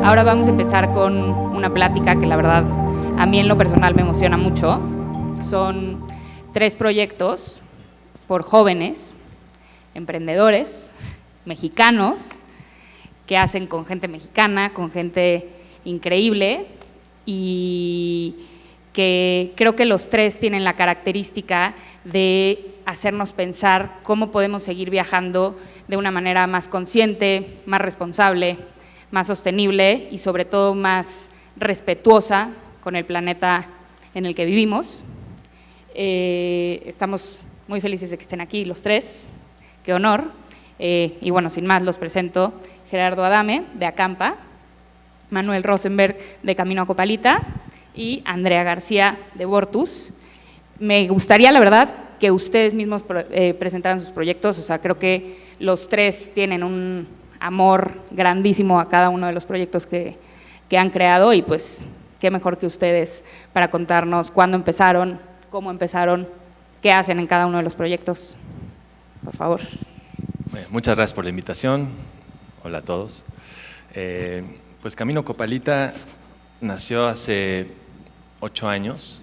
Ahora vamos a empezar con una plática que la verdad a mí en lo personal me emociona mucho. Son 3 proyectos por jóvenes, emprendedores, mexicanos, que hacen con gente mexicana, con gente increíble, y que creo que los 3 tienen la característica de hacernos pensar cómo podemos seguir viajando de una manera más consciente, más responsable, más sostenible y sobre todo más respetuosa con el planeta en el que vivimos. Estamos muy felices de que estén aquí los 3, qué honor. Y bueno, sin más, los presento: Gerardo Adame, de Acampa; Manuel Rosenberg, de Camino a Copalita; y Andrea García, de Vortus. Me gustaría, la verdad, que ustedes mismos presentaran sus proyectos. O sea, creo que los 3 tienen un amor grandísimo a cada uno de los proyectos que han creado, y pues qué mejor que ustedes para contarnos cuándo empezaron, cómo empezaron, qué hacen en cada uno de los proyectos. Por favor. Bueno, muchas gracias por la invitación. Hola a todos. Pues Camino Copalita nació hace 8 años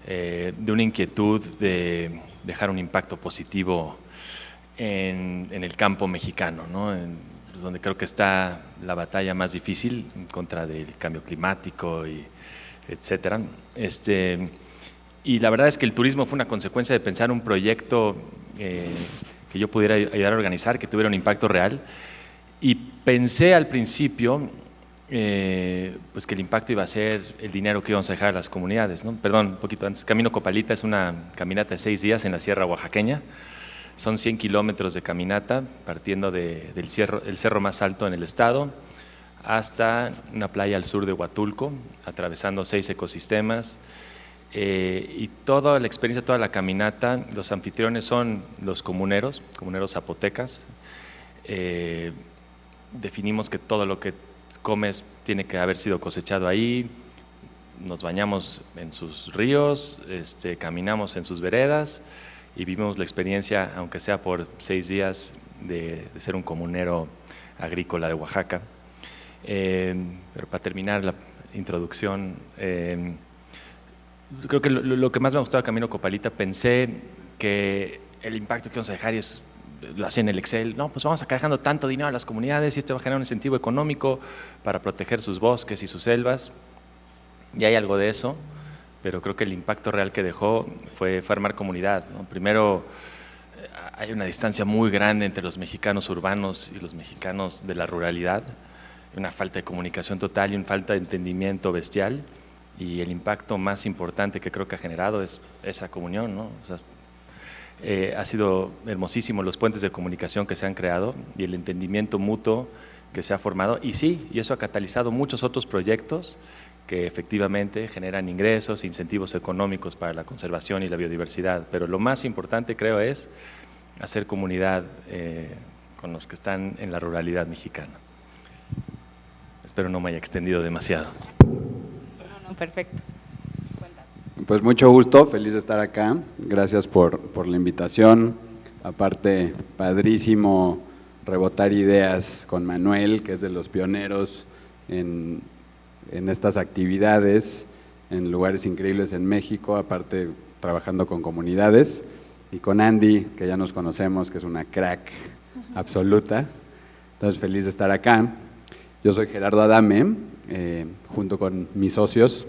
de una inquietud de dejar un impacto positivo en el campo mexicano, ¿no? Es donde creo que está la batalla más difícil en contra del cambio climático, etcétera. Y la verdad es que el turismo fue una consecuencia de pensar un proyecto que yo pudiera ayudar a organizar, que tuviera un impacto real. Y pensé al principio pues que el impacto iba a ser el dinero que íbamos a dejar a las comunidades, ¿no? Perdón, un poquito antes. Camino Copalita es una caminata de 6 días en la Sierra Oaxaqueña. Son 100 kilómetros de caminata, partiendo del cerro más alto en el estado hasta una playa al sur de Huatulco, atravesando 6 ecosistemas. Y toda la experiencia, toda la caminata, los anfitriones son los comuneros zapotecas. Definimos que todo lo que comes tiene que haber sido cosechado ahí. Nos bañamos en sus ríos, caminamos en sus veredas y vivimos la experiencia, aunque sea por 6 días, de ser un comunero agrícola de Oaxaca. Pero para terminar la introducción, creo que lo que más me ha gustado de Camino Copalita, pensé que el impacto que vamos a dejar, y lo hacía en el Excel, no, pues vamos a estar dejando tanto dinero a las comunidades y esto va a generar un incentivo económico para proteger sus bosques y sus selvas. Y hay algo de eso, pero creo que el impacto real que dejó fue armar comunidad, ¿no? Primero, hay una distancia muy grande entre los mexicanos urbanos y los mexicanos de la ruralidad, una falta de comunicación total y una falta de entendimiento bestial, y el impacto más importante que creo que ha generado es esa comunión, ¿no? O sea, ha sido hermosísimo los puentes de comunicación que se han creado y el entendimiento mutuo que se ha formado, y sí, y eso ha catalizado muchos otros proyectos que efectivamente generan ingresos, incentivos económicos para la conservación y la biodiversidad, pero lo más importante, creo, es hacer comunidad con los que están en la ruralidad mexicana. Espero no me haya extendido demasiado. No, perfecto. Pues mucho gusto, feliz de estar acá. Gracias por la invitación. Aparte, padrísimo rebotar ideas con Manuel, que es de los pioneros en estas actividades, en lugares increíbles en México, aparte trabajando con comunidades, y con Andy, que ya nos conocemos, que es una crack absoluta. Entonces, feliz de estar acá. Yo soy Gerardo Adame, junto con mis socios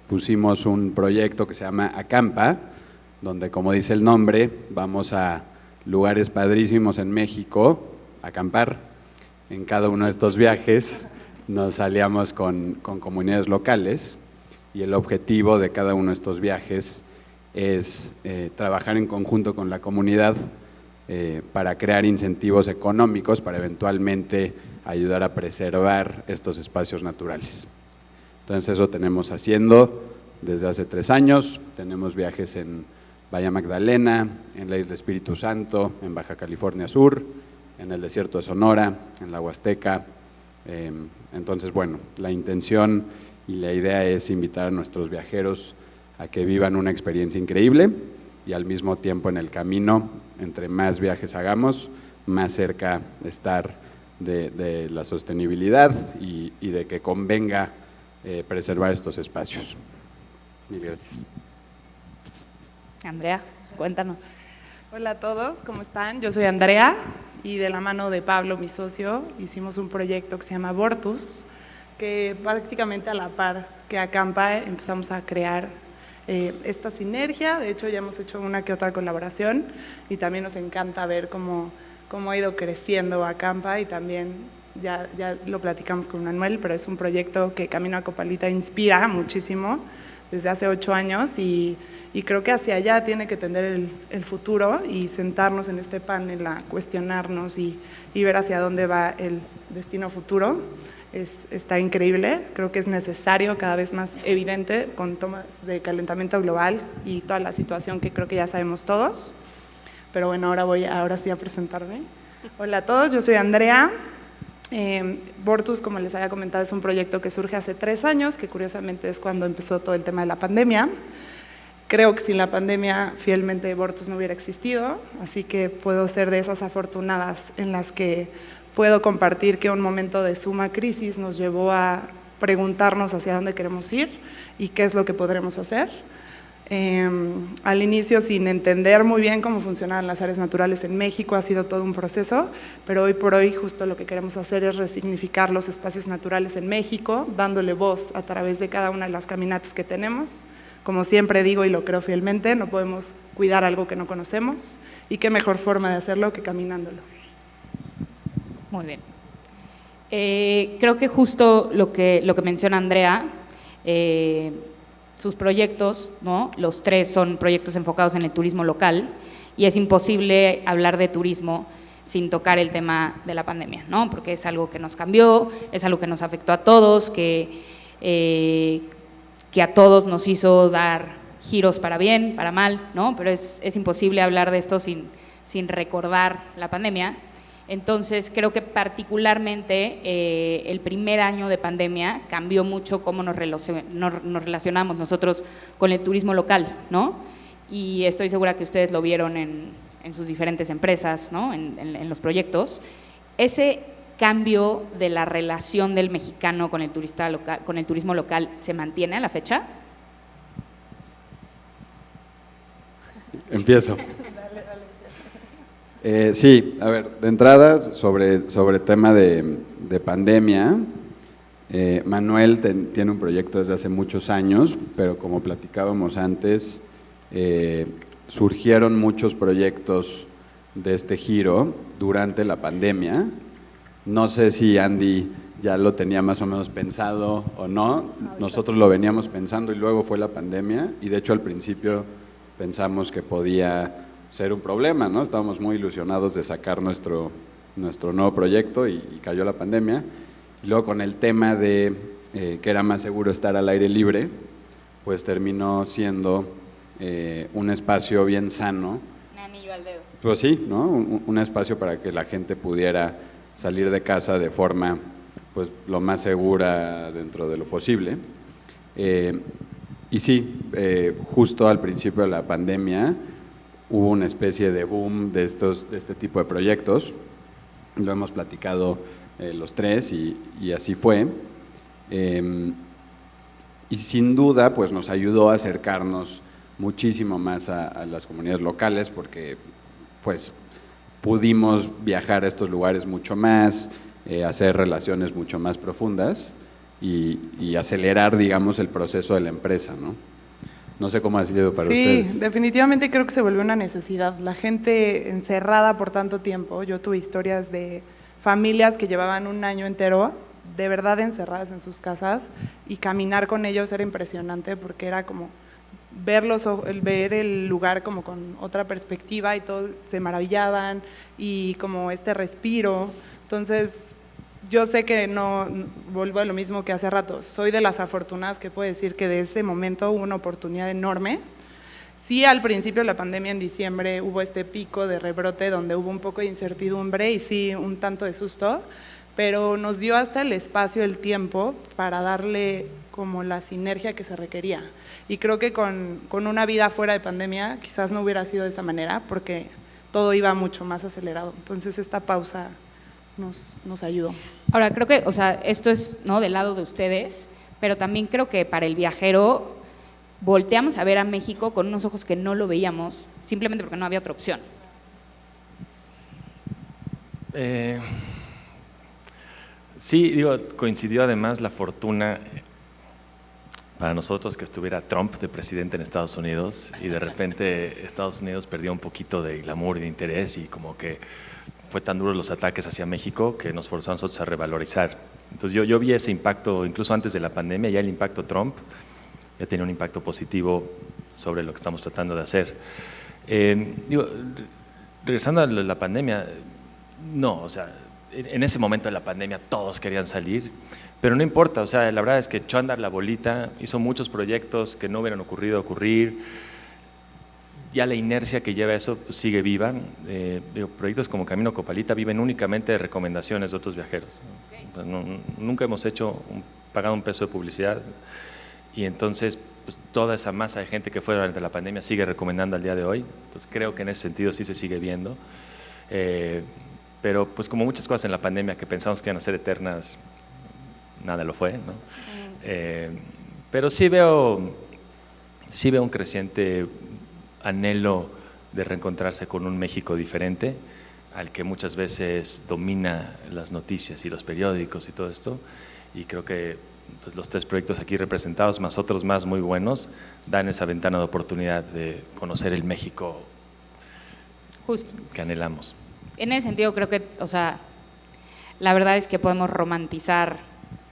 pusimos un proyecto que se llama Acampa, donde, como dice el nombre, vamos a lugares padrísimos en México a acampar. En cada uno de estos viajes nos aliamos con comunidades locales, y el objetivo de cada uno de estos viajes es trabajar en conjunto con la comunidad para crear incentivos económicos para eventualmente ayudar a preservar estos espacios naturales. Entonces eso tenemos haciendo desde hace 3 años. Tenemos viajes en Bahía Magdalena, en la Isla Espíritu Santo, en Baja California Sur, en el desierto de Sonora, en la Huasteca. Entonces, bueno, la intención y la idea es invitar a nuestros viajeros a que vivan una experiencia increíble, y al mismo tiempo en el camino, entre más viajes hagamos, más cerca estar de la sostenibilidad y de que convenga preservar estos espacios. Mil gracias. Andrea, cuéntanos. Hola a todos, ¿cómo están? Yo soy Andrea y de la mano de Pablo, mi socio, hicimos un proyecto que se llama Vortus, que prácticamente a la par que Acampa empezamos a crear esta sinergia. De hecho, ya hemos hecho una que otra colaboración y también nos encanta ver cómo ha ido creciendo Acampa, y también ya lo platicamos con Manuel, pero es un proyecto que Camino a Copalita inspira muchísimo desde hace 8 años y creo que hacia allá tiene que tender el futuro, y sentarnos en este panel a cuestionarnos y ver hacia dónde va el destino futuro. Está increíble, creo que es necesario, cada vez más evidente con temas de calentamiento global y toda la situación que creo que ya sabemos todos. Pero bueno, ahora sí a presentarme. Hola a todos, yo soy Andrea. Vortus, como les había comentado, es un proyecto que surge hace 3 años, que curiosamente es cuando empezó todo el tema de la pandemia. Creo que sin la pandemia, fielmente, Vortus no hubiera existido, así que puedo ser de esas afortunadas en las que puedo compartir que un momento de suma crisis nos llevó a preguntarnos hacia dónde queremos ir y qué es lo que podremos hacer. Al inicio, sin entender muy bien cómo funcionaban las áreas naturales en México, ha sido todo un proceso, pero hoy por hoy justo lo que queremos hacer es resignificar los espacios naturales en México, dándole voz a través de cada una de las caminatas que tenemos. Como siempre digo y lo creo fielmente, no podemos cuidar algo que no conocemos, y qué mejor forma de hacerlo que caminándolo. Muy bien. Creo que justo lo que menciona Andrea, sus proyectos, ¿no? Los 3 son proyectos enfocados en el turismo local, y es imposible hablar de turismo sin tocar el tema de la pandemia, ¿no? Porque es algo que nos cambió, es algo que nos afectó a todos, que a todos nos hizo dar giros para bien, para mal, ¿no? Pero es imposible hablar de esto sin recordar la pandemia. Entonces, creo que particularmente el primer año de pandemia cambió mucho cómo nos relacionamos nosotros con el turismo local, ¿no? Y estoy segura que ustedes lo vieron en sus diferentes empresas, ¿no? En los proyectos. Ese cambio de la relación del mexicano con el turismo local, ¿se mantiene a la fecha? Empiezo. Sí, a ver, de entrada, sobre tema de pandemia, Manuel tiene un proyecto desde hace muchos años, pero como platicábamos antes, surgieron muchos proyectos de este giro durante la pandemia. No sé si Andy ya lo tenía más o menos pensado o no. Nosotros lo veníamos pensando y luego fue la pandemia, y de hecho al principio pensamos que podía ser un problema, ¿no? Estábamos muy ilusionados de sacar nuestro nuevo proyecto y cayó la pandemia. Y luego con el tema de que era más seguro estar al aire libre, pues terminó siendo un espacio bien sano. Un anillo al dedo. Pues sí, ¿no? Un espacio para que la gente pudiera salir de casa de forma pues lo más segura dentro de lo posible. Y sí, justo al principio de la pandemia hubo una especie de boom de este tipo de proyectos. Lo hemos platicado los 3 y así fue. Y sin duda pues nos ayudó a acercarnos muchísimo más a las comunidades locales, porque pues pudimos viajar a estos lugares mucho más, hacer relaciones mucho más profundas y acelerar, digamos, el proceso de la empresa, ¿no? No sé cómo ha sido para ustedes. Sí, definitivamente creo que se volvió una necesidad. La gente encerrada por tanto tiempo, yo tuve historias de familias que llevaban un año entero de verdad encerradas en sus casas, y caminar con ellos era impresionante porque era como ver el lugar como con otra perspectiva, y todos se maravillaban, y como este respiro. Entonces, yo sé que no vuelvo a lo mismo que hace rato, soy de las afortunadas que puedo decir que de ese momento hubo una oportunidad enorme. Sí, al principio de la pandemia, en diciembre, hubo este pico de rebrote donde hubo un poco de incertidumbre y sí, un tanto de susto, pero nos dio hasta el espacio, el tiempo para darle como la sinergia que se requería. Y creo que con una vida fuera de pandemia quizás no hubiera sido de esa manera, porque todo iba mucho más acelerado. Entonces esta pausa nos ayudó. Ahora, creo que, o sea, esto es, ¿no?, del lado de ustedes, pero también creo que para el viajero volteamos a ver a México con unos ojos que no lo veíamos, simplemente porque no había otra opción. Sí, digo, coincidió además la fortuna para nosotros que estuviera Trump de presidente en Estados Unidos y de repente Estados Unidos perdió un poquito de glamour y de interés y como que fue tan duros los ataques hacia México que nos forzó a nosotros a revalorizar. Entonces yo vi ese impacto incluso antes de la pandemia, ya el impacto Trump ya tenía un impacto positivo sobre lo que estamos tratando de hacer. Digo, regresando a la pandemia, no, o sea, en ese momento de la pandemia todos querían salir, pero no importa, o sea, la verdad es que echó a andar la bolita, hizo muchos proyectos que no hubieran ocurrir, ya la inercia que lleva eso pues, sigue viva. Digo, proyectos como Camino Copalita viven únicamente de recomendaciones de otros viajeros. Okay. Nunca hemos pagado un peso de publicidad y entonces pues, toda esa masa de gente que fue durante la pandemia sigue recomendando al día de hoy, entonces creo que en ese sentido sí se sigue viendo. Pero pues como muchas cosas en la pandemia que pensamos que iban a ser eternas, nada lo fue, ¿no? Pero sí veo un creciente anhelo de reencontrarse con un México diferente, al que muchas veces domina las noticias y los periódicos y todo esto, y creo que pues, los 3 proyectos aquí representados, más otros más muy buenos, dan esa ventana de oportunidad de conocer el México justo que anhelamos. En ese sentido creo que, o sea, la verdad es que podemos romantizar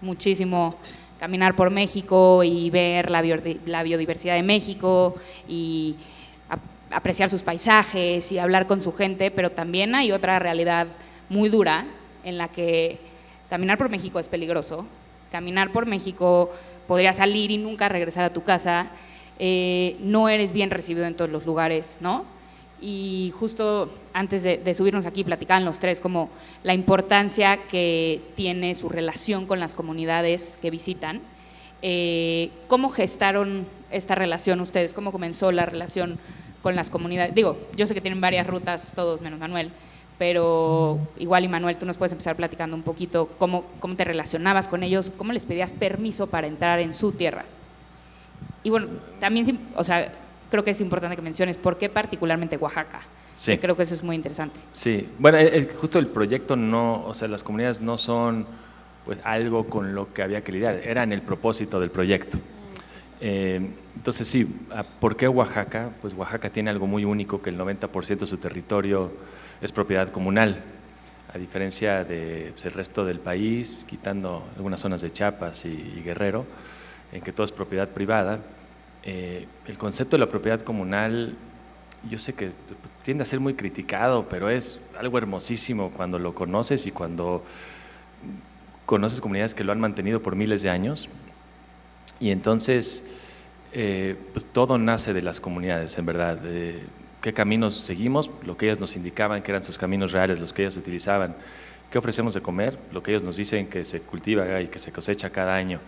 muchísimo caminar por México y ver la biodiversidad de México y apreciar sus paisajes y hablar con su gente, pero también hay otra realidad muy dura en la que caminar por México es peligroso, caminar por México podría salir y nunca regresar a tu casa, no eres bien recibido en todos los lugares, ¿no? Y justo antes de subirnos aquí platicaban los 3 como la importancia que tiene su relación con las comunidades que visitan. ¿Cómo gestaron esta relación ustedes? ¿Cómo comenzó la relación con las comunidades? Digo, yo sé que tienen varias rutas, todos menos Manuel, pero igual y Manuel, tú nos puedes empezar platicando un poquito cómo te relacionabas con ellos, cómo les pedías permiso para entrar en su tierra. Y bueno, también, o sea, creo que es importante que menciones por qué particularmente Oaxaca. Sí. Creo que eso es muy interesante. Sí, bueno, justo el proyecto no, o sea, las comunidades no son pues algo con lo que había que lidiar, eran el propósito del proyecto. Entonces sí, ¿por qué Oaxaca? Pues Oaxaca tiene algo muy único, que el 90% de su territorio es propiedad comunal, a diferencia del resto del país, quitando algunas zonas de Chiapas y Guerrero, en que todo es propiedad privada. El concepto de la propiedad comunal, yo sé que tiende a ser muy criticado, pero es algo hermosísimo cuando lo conoces y cuando conoces comunidades que lo han mantenido por miles de años. Y entonces, pues todo nace de las comunidades, en verdad. ¿Qué caminos seguimos? Lo que ellas nos indicaban, que eran sus caminos reales, los que ellas utilizaban. ¿Qué ofrecemos de comer? Lo que ellos nos dicen que se cultiva y que se cosecha cada año.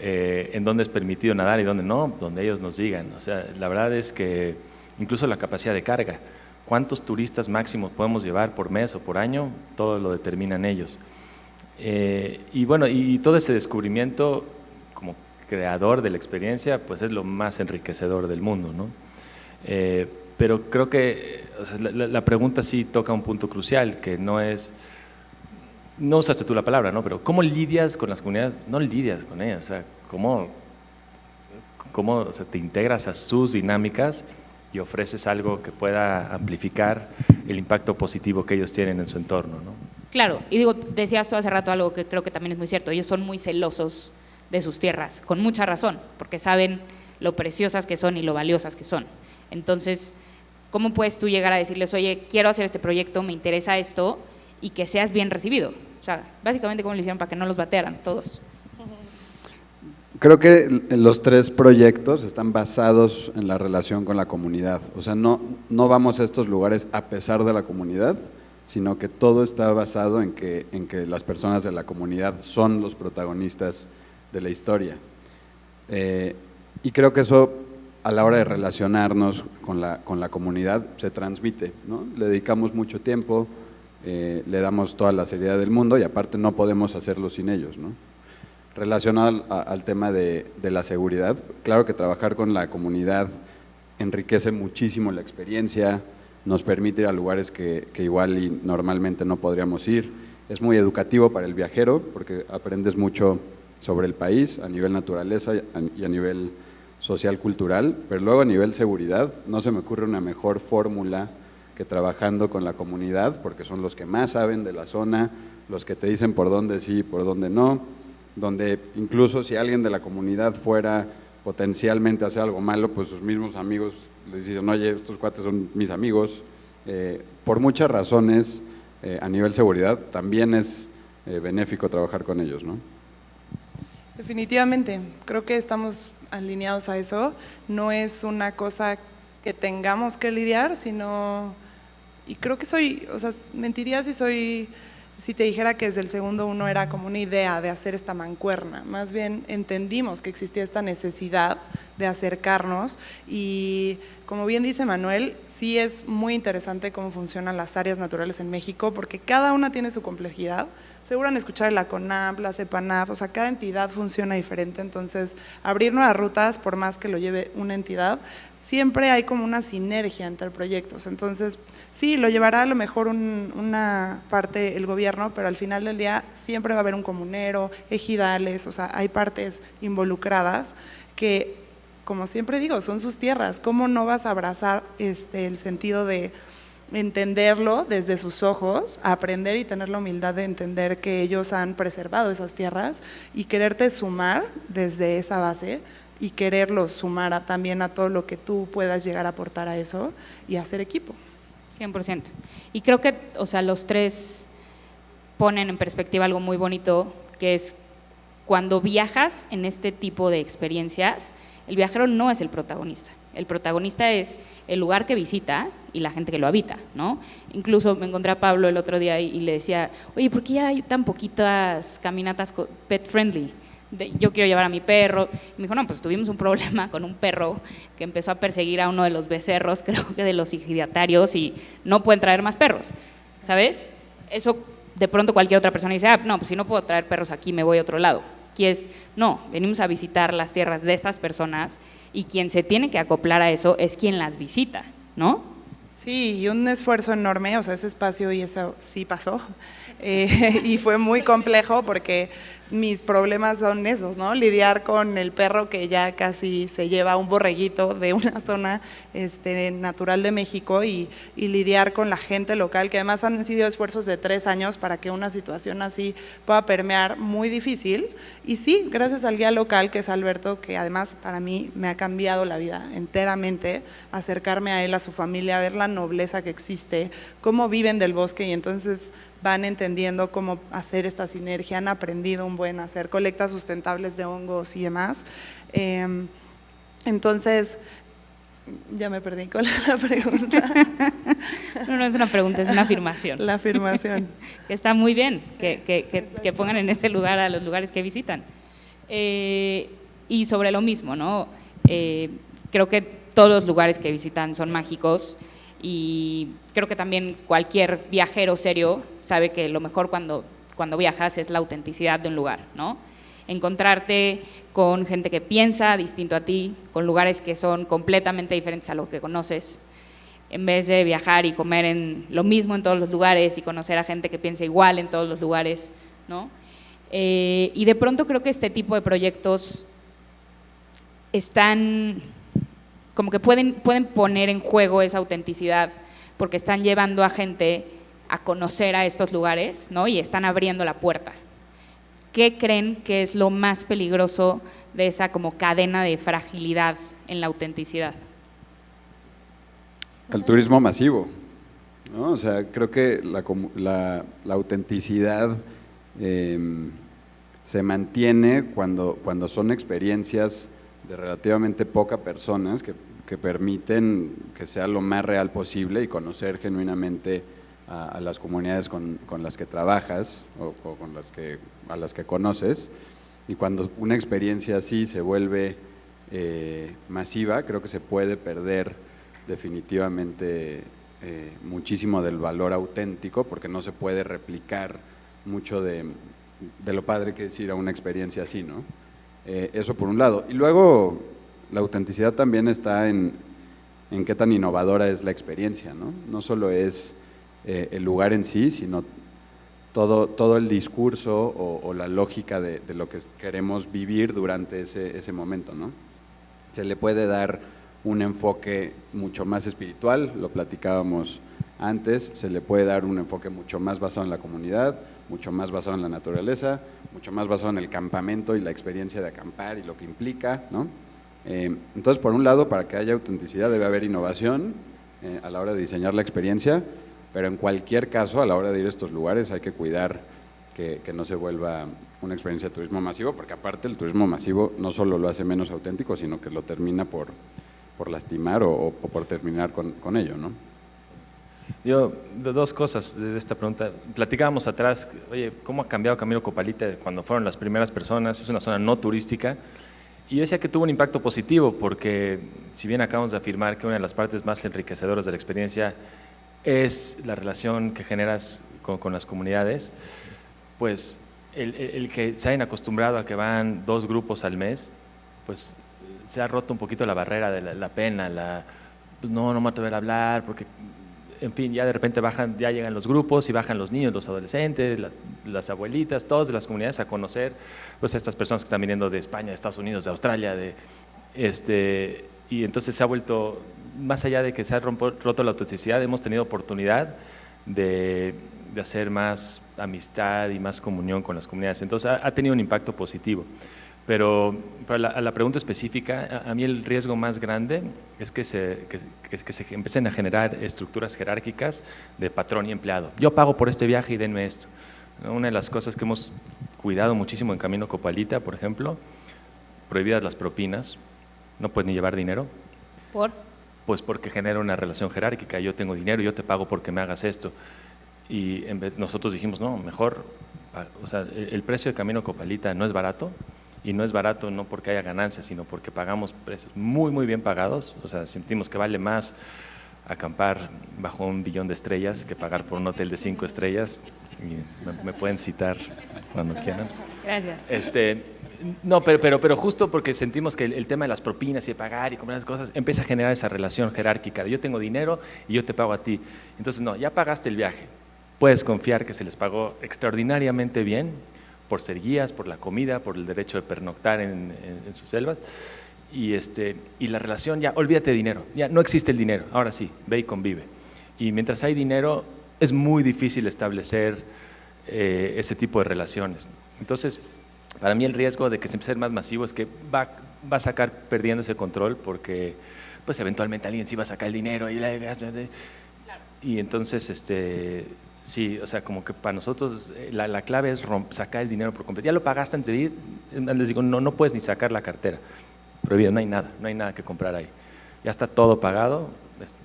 En dónde es permitido nadar y dónde no, donde ellos nos digan. O sea, la verdad es que incluso la capacidad de carga, cuántos turistas máximos podemos llevar por mes o por año, todo lo determinan ellos. Y bueno, y todo ese descubrimiento como creador de la experiencia, pues es lo más enriquecedor del mundo, ¿no? Pero creo que o sea, la pregunta sí toca un punto crucial, que no es… No usaste tú la palabra, ¿no? Pero ¿cómo lidias con las comunidades? No lidias con ellas, o sea, ¿cómo o sea, te integras a sus dinámicas y ofreces algo que pueda amplificar el impacto positivo que ellos tienen en su entorno, ¿no? Claro, y digo, decías tú hace rato algo que creo que también es muy cierto, ellos son muy celosos de sus tierras, con mucha razón, porque saben lo preciosas que son y lo valiosas que son. Entonces, ¿cómo puedes tú llegar a decirles, oye, quiero hacer este proyecto, me interesa esto, y que seas bien recibido? O sea, básicamente, ¿cómo le hicieron para que no los batearan todos? Creo que los 3 proyectos están basados en la relación con la comunidad. O sea, no vamos a estos lugares a pesar de la comunidad, sino que todo está basado en que las personas de la comunidad son los protagonistas de la historia. Y creo que eso, a la hora de relacionarnos con la comunidad, se transmite, ¿no? Le dedicamos mucho tiempo, le damos toda la seriedad del mundo y aparte no podemos hacerlo sin ellos, ¿no? Relacionado al tema de la seguridad, claro que trabajar con la comunidad enriquece muchísimo la experiencia, nos permite ir a lugares que igual y normalmente no podríamos ir, es muy educativo para el viajero porque aprendes mucho sobre el país a nivel naturaleza y a nivel social, cultural, pero luego a nivel seguridad no se me ocurre una mejor fórmula que trabajando con la comunidad, porque son los que más saben de la zona, los que te dicen por dónde sí y por dónde no, donde incluso si alguien de la comunidad fuera potencialmente a hacer algo malo, pues sus mismos amigos les dicen, oye, estos cuates son mis amigos. Por muchas razones, a nivel seguridad, también es benéfico trabajar con ellos, ¿no? Definitivamente, creo que estamos alineados a eso. No es una cosa que tengamos que lidiar, sino, y creo que mentiría si te dijera que desde el segundo uno era como una idea de hacer esta mancuerna. Más bien entendimos que existía esta necesidad de acercarnos y, como bien dice Manuel, sí es muy interesante cómo funcionan las áreas naturales en México, porque cada una tiene su complejidad. Seguro han escuchado la CONAP, la CEPANAP, o sea, cada entidad funciona diferente, entonces abrir nuevas rutas, por más que lo lleve una entidad, siempre hay como una sinergia entre proyectos. Entonces, sí, lo llevará a lo mejor una parte el gobierno, pero al final del día siempre va a haber un comunero, ejidales, o sea, hay partes involucradas que, como siempre digo, son sus tierras. ¿Cómo no vas a abrazar el sentido de entenderlo desde sus ojos, aprender y tener la humildad de entender que ellos han preservado esas tierras y quererte sumar desde esa base y quererlos sumar también a todo lo que tú puedas llegar a aportar a eso y hacer equipo? 100%. Y creo que, o sea, los tres ponen en perspectiva algo muy bonito, que es cuando viajas en este tipo de experiencias, el viajero no es el protagonista. El protagonista es el lugar que visita y la gente que lo habita, ¿no? Incluso me encontré a Pablo el otro día y le decía, oye, ¿por qué ya hay tan poquitas caminatas pet friendly? Yo quiero llevar a mi perro. Y me dijo, no, pues tuvimos un problema con un perro que empezó a perseguir a uno de los becerros, creo que de los ejidatarios, y no pueden traer más perros, ¿sabes? Eso de pronto cualquier otra persona dice, no, pues si no puedo traer perros aquí, me voy a otro lado. Aquí es, no, venimos a visitar las tierras de estas personas y quien se tiene que acoplar a eso es quien las visita, ¿no? Sí, y un esfuerzo enorme, o sea, ese espacio y eso sí pasó, y fue muy complejo porque mis problemas son esos, ¿no? Lidiar con el perro que ya casi se lleva un borreguito de una zona natural de México y lidiar con la gente local, que además han sido esfuerzos de 3 años para que una situación así pueda permear, muy difícil. Y sí, gracias al guía local, que es Alberto, que además para mí me ha cambiado la vida enteramente, acercarme a él, a su familia, ver la nobleza que existe, cómo viven del bosque y entonces van entendiendo cómo hacer esta sinergia, han aprendido un buen hacer colectas sustentables de hongos y demás. Entonces, ya me perdí con la pregunta. No es una pregunta, es una afirmación. La afirmación. Que está muy bien, que pongan en ese lugar a los lugares que visitan. Y sobre lo mismo, ¿no? Creo que todos los lugares que visitan son mágicos y creo que también cualquier viajero serio sabe que lo mejor cuando viajas es la autenticidad de un lugar, ¿no? Encontrarte con gente que piensa distinto a ti, con lugares que son completamente diferentes a lo que conoces, en vez de viajar y comer en lo mismo en todos los lugares y conocer a gente que piensa igual en todos los lugares, ¿no? Y de pronto creo que este tipo de proyectos están como que pueden poner en juego esa autenticidad porque están llevando a gente a conocer a estos lugares, ¿no? Y están abriendo la puerta. ¿Qué creen que es lo más peligroso de esa como cadena de fragilidad en la autenticidad? El turismo masivo, ¿no? O sea, creo que la autenticidad se mantiene cuando son experiencias de relativamente pocas personas que permiten que sea lo más real posible y conocer genuinamente a las comunidades con las que trabajas o con a las que conoces. Y cuando una experiencia así se vuelve masiva, creo que se puede perder definitivamente muchísimo del valor auténtico, porque no se puede replicar mucho de lo padre que es ir a una experiencia así, ¿no? Eso por un lado. Y luego la autenticidad también está en qué tan innovadora es la experiencia, ¿no? No solo es el lugar en sí, sino todo el discurso o la lógica de lo que queremos vivir durante ese momento, ¿no? Se le puede dar un enfoque mucho más espiritual, lo platicábamos antes, se le puede dar un enfoque mucho más basado en la comunidad, mucho más basado en la naturaleza, mucho más basado en el campamento y la experiencia de acampar y lo que implica, ¿no? Entonces, por un lado, para que haya autenticidad debe haber innovación a la hora de diseñar la experiencia, pero en cualquier caso, a la hora de ir a estos lugares hay que cuidar que no se vuelva una experiencia de turismo masivo, porque aparte el turismo masivo no solo lo hace menos auténtico, sino que lo termina por lastimar o por terminar con ello, ¿no? Yo, dos cosas de esta pregunta. Platicábamos atrás, oye, ¿cómo ha cambiado Camino Copalita cuando fueron las primeras personas? Es una zona no turística. Y yo decía que tuvo un impacto positivo, porque si bien acabamos de afirmar que una de las partes más enriquecedoras de la experiencia es la relación que generas con las comunidades, pues el que se hayan acostumbrado a que van 2 grupos al mes, pues se ha roto un poquito la barrera de la pena, pues no me voy a atrever a hablar, porque en fin, ya de repente ya llegan los grupos y bajan los niños, los adolescentes, las abuelitas, todos de las comunidades a conocer pues a estas personas que están viniendo de España, de Estados Unidos, de Australia, y entonces se ha vuelto, más allá de que se ha roto la autenticidad, hemos tenido oportunidad de hacer más amistad y más comunión con las comunidades, entonces ha tenido un impacto positivo. Pero a la pregunta específica, a mí el riesgo más grande es que se empiecen a generar estructuras jerárquicas de patrón y empleado. Yo pago por este viaje y denme esto. Una de las cosas que hemos cuidado muchísimo en Camino Copalita, por ejemplo, prohibidas las propinas, no puedes ni llevar dinero. ¿Por? Pues porque genera una relación jerárquica, yo tengo dinero, yo te pago porque me hagas esto. Y nosotros dijimos, no, mejor, o sea, el precio de Camino Copalita no es barato. Y no es barato no porque haya ganancias, sino porque pagamos precios muy, muy bien pagados. O sea, sentimos que vale más acampar bajo 1 billón de estrellas que pagar por un hotel de 5 estrellas. Y me pueden citar cuando quieran. Gracias. No, pero justo porque sentimos que el tema de las propinas y de pagar y comprar las cosas empieza a generar esa relación jerárquica de yo tengo dinero y yo te pago a ti. Entonces, no, ya pagaste el viaje. Puedes confiar que se les pagó extraordinariamente bien, por ser guías, por la comida, por el derecho de pernoctar en sus selvas, y la relación, ya olvídate de dinero, ya no existe el dinero, ahora sí, ve y convive. Y mientras hay dinero, es muy difícil establecer ese tipo de relaciones. Entonces, para mí el riesgo de que se empiece a ser más masivo es que va a sacar perdiendo ese control, porque pues eventualmente alguien sí va a sacar el dinero y entonces sí, o sea, como que para nosotros la clave es sacar el dinero por completo. Ya lo pagaste antes de ir, les digo, no puedes ni sacar la cartera. Prohibido, no hay nada que comprar ahí. Ya está todo pagado,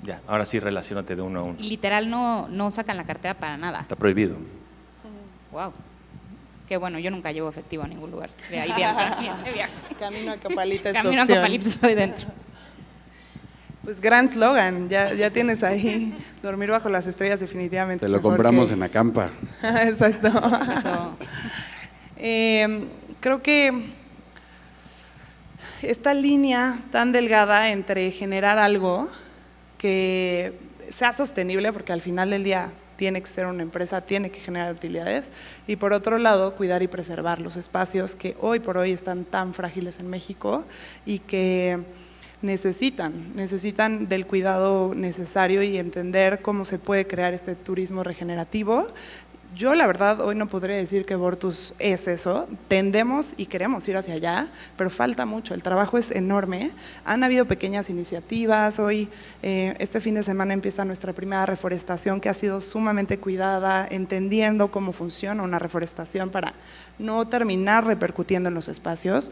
ya, ahora sí relaciónate de uno a uno. Y literal no sacan la cartera para nada. Está prohibido. Wow. Qué bueno, yo nunca llevo efectivo a ningún lugar. De ahí viene para mí ese viaje. Camino a Copalita es tu Camino a opción. Copalita estoy dentro. Pues gran slogan, ya tienes ahí, dormir bajo las estrellas definitivamente. Te lo compramos en Acampa. Exacto. Eso. Creo que esta línea tan delgada entre generar algo que sea sostenible, porque al final del día tiene que ser una empresa, tiene que generar utilidades, y por otro lado cuidar y preservar los espacios que hoy por hoy están tan frágiles en México y que necesitan del cuidado necesario y entender cómo se puede crear este turismo regenerativo. Yo la verdad hoy no podría decir que Vortus es eso, tendemos y queremos ir hacia allá, pero falta mucho, el trabajo es enorme, han habido pequeñas iniciativas, hoy este fin de semana empieza nuestra primera reforestación que ha sido sumamente cuidada, entendiendo cómo funciona una reforestación para no terminar repercutiendo en los espacios,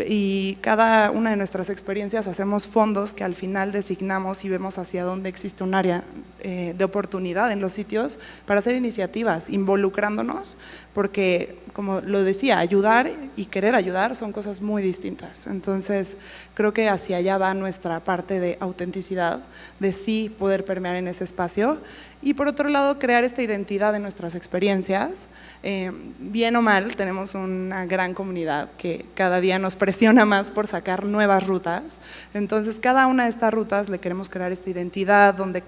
y cada una de nuestras experiencias hacemos fondos que al final designamos y vemos hacia dónde existe un área de oportunidad en los sitios para hacer iniciativas, involucrándonos, porque, como lo decía, ayudar y querer ayudar son cosas muy distintas. Entonces, creo que hacia allá va nuestra parte de autenticidad, de sí poder permear en ese espacio. Y por otro lado, crear esta identidad de nuestras experiencias. Bien o mal, tenemos una gran comunidad que cada día nos presiona más por sacar nuevas rutas. Entonces, cada una de estas rutas le queremos crear esta identidad donde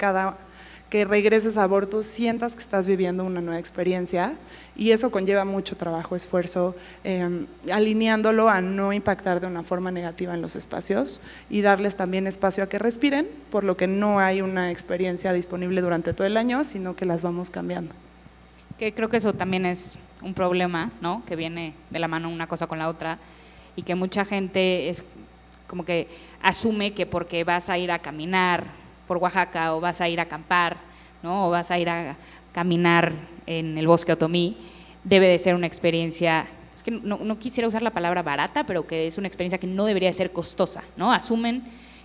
que regreses a Vortus sientas que estás viviendo una nueva experiencia, y eso conlleva mucho trabajo, esfuerzo, alineándolo a no impactar de una forma negativa en los espacios y darles también espacio a que respiren, por lo que no hay una experiencia disponible durante todo el año, sino que las vamos cambiando. Que creo que eso también es un problema, ¿no? Que viene de la mano una cosa con la otra, y que mucha gente es como que asume que porque vas a ir a caminar por Oaxaca o vas a ir a acampar, ¿no? O vas a ir a caminar en el bosque Otomí, debe de ser una experiencia, es que no quisiera usar la palabra barata, pero que es una experiencia que no debería ser costosa, ¿no? Asumen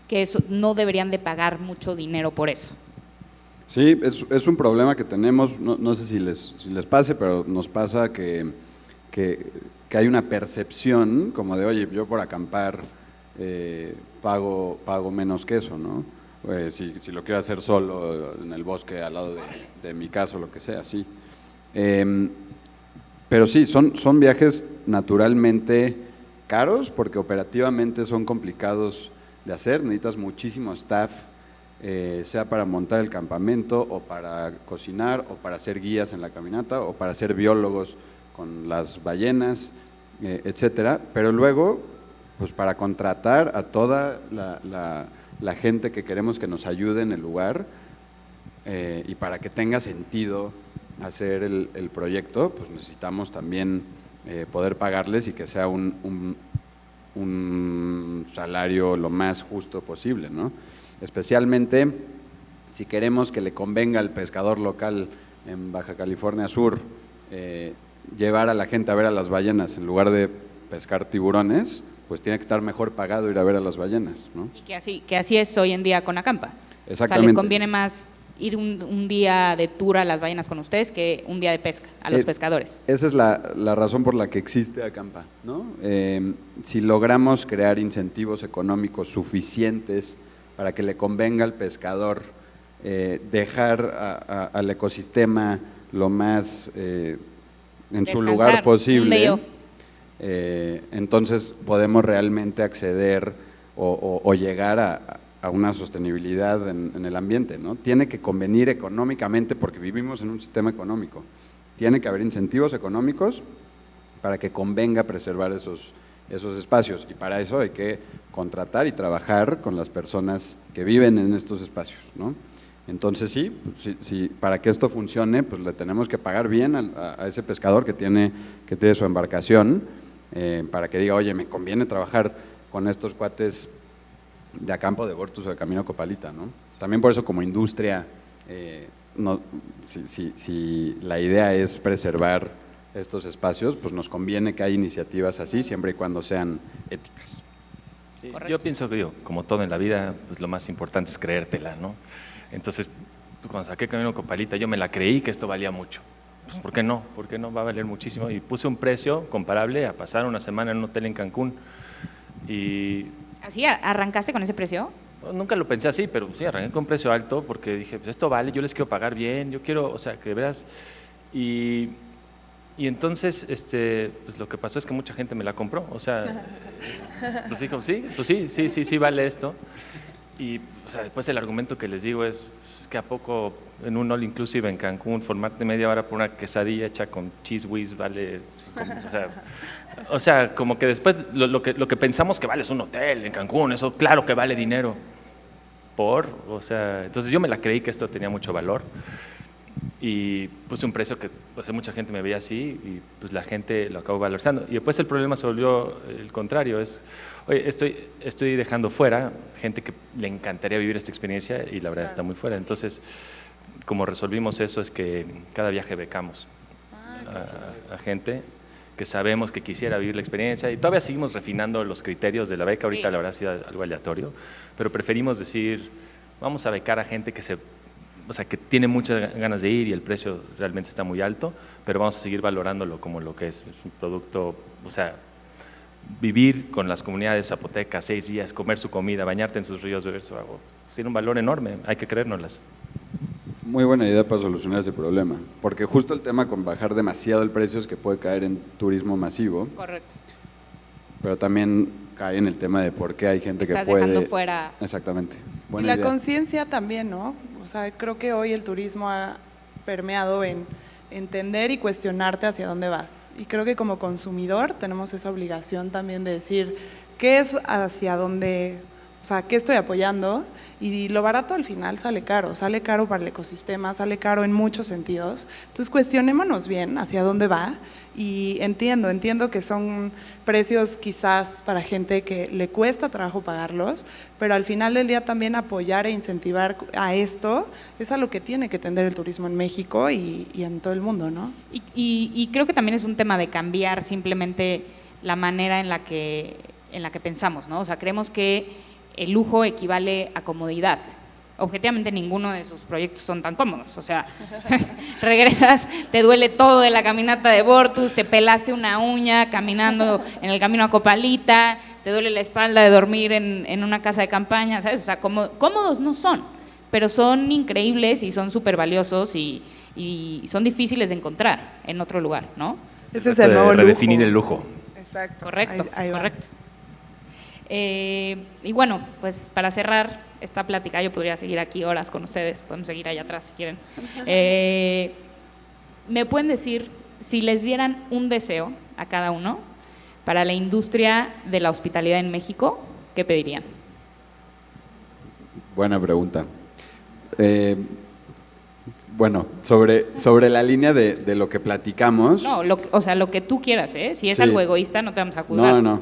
que no deberían de pagar mucho dinero por eso. Sí, es un problema que tenemos, no sé si les pase, pero nos pasa que hay una percepción como de, oye, yo por acampar pago menos que eso, ¿no? Si lo quiero hacer solo en el bosque al lado de mi casa o lo que sea, sí. Pero sí, son viajes naturalmente caros porque operativamente son complicados de hacer, necesitas muchísimo staff, sea para montar el campamento o para cocinar o para hacer guías en la caminata o para ser biólogos con las ballenas, etcétera. Pero luego, pues para contratar a toda la gente que queremos que nos ayude en el lugar y para que tenga sentido hacer el proyecto, pues necesitamos también poder pagarles y que sea un salario lo más justo posible, ¿no? Especialmente si queremos que le convenga al pescador local en Baja California Sur llevar a la gente a ver a las ballenas en lugar de pescar tiburones, pues tiene que estar mejor pagado ir a ver a las ballenas, ¿no? Y que así es hoy en día con Acampa. Exactamente. O sea, les conviene más ir un día de tour a las ballenas con ustedes que un día de pesca a los pescadores. Esa es la razón por la que existe Acampa, ¿no? Si logramos crear incentivos económicos suficientes para que le convenga al pescador dejar al ecosistema lo más en su lugar posible, un day off. Entonces podemos realmente acceder o llegar a una sostenibilidad en el ambiente, ¿no? Tiene que convenir económicamente porque vivimos en un sistema económico. Tiene que haber incentivos económicos para que convenga preservar esos espacios, y para eso hay que contratar y trabajar con las personas que viven en estos espacios, ¿no? Entonces sí, para que esto funcione, pues le tenemos que pagar bien a ese pescador que tiene su embarcación, para que diga, oye, me conviene trabajar con estos cuates de Acampa, de Vortus o de Camino Copalita, ¿no? También por eso como industria, si la idea es preservar estos espacios, pues nos conviene que haya iniciativas así, siempre y cuando sean éticas. Sí, yo pienso que, como todo en la vida, pues lo más importante es creértela, ¿no? Entonces, cuando saqué Camino Copalita, yo me la creí que esto valía mucho. Pues, ¿por qué no? ¿Por qué no? Va a valer muchísimo. Y puse un precio comparable a pasar una semana en un hotel en Cancún. Y ¿Así arrancaste con ese precio? nunca lo pensé así, pero sí, arranqué con un precio alto porque dije, pues esto vale, yo les quiero pagar bien, yo quiero, o sea, que veas. Y entonces, pues lo que pasó es que mucha gente me la compró, o sea, pues dijo, sí, vale esto. Y, o sea, después el argumento que les digo es que a poco en un all inclusive en Cancún, formarte media hora por una quesadilla hecha con cheese whiz vale, o sea, como que después lo que pensamos que vale es un hotel en Cancún, eso claro que vale dinero. O sea, entonces yo me la creí que esto tenía mucho valor. Y puse un precio que pues, mucha gente me veía así y pues la gente lo acabó valorizando. Y después el problema se volvió el contrario, es, oye, estoy dejando fuera gente que le encantaría vivir esta experiencia y la verdad está muy fuera. Entonces, como resolvimos eso es que cada viaje becamos a gente que sabemos que quisiera vivir la experiencia y todavía seguimos refinando los criterios de la beca, ahorita la verdad ha sido algo aleatorio, pero preferimos decir, vamos a becar a gente que se o sea, que tiene muchas ganas de ir y el precio realmente está muy alto, pero vamos a seguir valorándolo como lo que es un producto, o sea, vivir con las comunidades zapotecas 6 días, comer su comida, bañarte en sus ríos, beber su agua, tiene un valor enorme, hay que creérnoslas. Muy buena idea para solucionar ese problema, porque justo el tema con bajar demasiado el precio es que puede caer en turismo masivo, Correcto. pero también cae en el tema de por qué hay gente que Estás puede… dejando fuera… Exactamente. Y Buena la idea. conciencia también, ¿no? O sea, creo que hoy el turismo ha permeado en entender y cuestionarte hacia dónde vas. Y creo que como consumidor tenemos esa obligación también de decir qué es hacia dónde, o sea, qué estoy apoyando, y lo barato al final sale caro para el ecosistema, sale caro en muchos sentidos. Entonces cuestionémonos bien hacia dónde va, y entiendo que son precios quizás para gente que le cuesta trabajo pagarlos, pero al final del día también apoyar e incentivar a esto es a lo que tiene que tender el turismo en México y en todo el mundo, ¿no? Y creo que también es un tema de cambiar simplemente la manera en la que pensamos, ¿no? O sea, creemos que el lujo equivale a comodidad. Objetivamente ninguno de sus proyectos son tan cómodos, o sea, regresas, te duele todo de la caminata de Bortus, te pelaste una uña caminando en el camino a Copalita, te duele la espalda de dormir en una casa de campaña, ¿sabes? O sea, cómodos no son, pero son increíbles y son súper valiosos y son difíciles de encontrar en otro lugar, ¿no? Ese es el nuevo lujo. Redefinir el lujo. Exacto. Correcto, Ahí va. correcto. Y bueno, pues para cerrar esta plática, yo podría seguir aquí horas con ustedes, podemos seguir allá atrás si quieren. ¿Me pueden decir, si les dieran un deseo a cada uno para la industria de la hospitalidad en México, qué pedirían? Buena pregunta. Bueno, sobre la línea de lo que platicamos… No, o sea, lo que tú quieras, ¿eh? Si es Sí. algo egoísta, no te vamos a juzgar. No.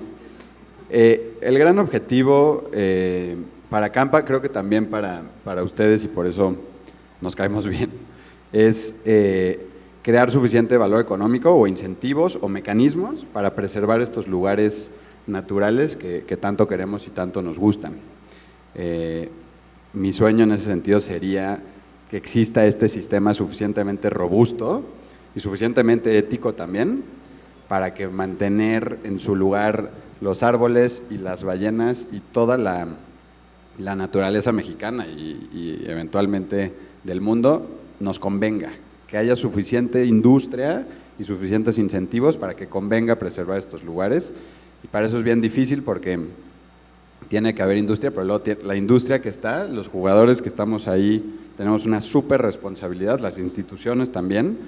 El gran objetivo para Campa, creo que también para ustedes, y por eso nos caemos bien, es crear suficiente valor económico o incentivos o mecanismos para preservar estos lugares naturales que tanto queremos y tanto nos gustan. Mi sueño en ese sentido sería que exista este sistema suficientemente robusto y suficientemente ético también para que mantener en su lugar los árboles y las ballenas y toda la naturaleza mexicana y eventualmente del mundo nos convenga, que haya suficiente industria y suficientes incentivos para que convenga preservar estos lugares, y para eso es bien difícil porque tiene que haber industria, pero luego la industria que está, los jugadores que estamos ahí, tenemos una súper responsabilidad, las instituciones también,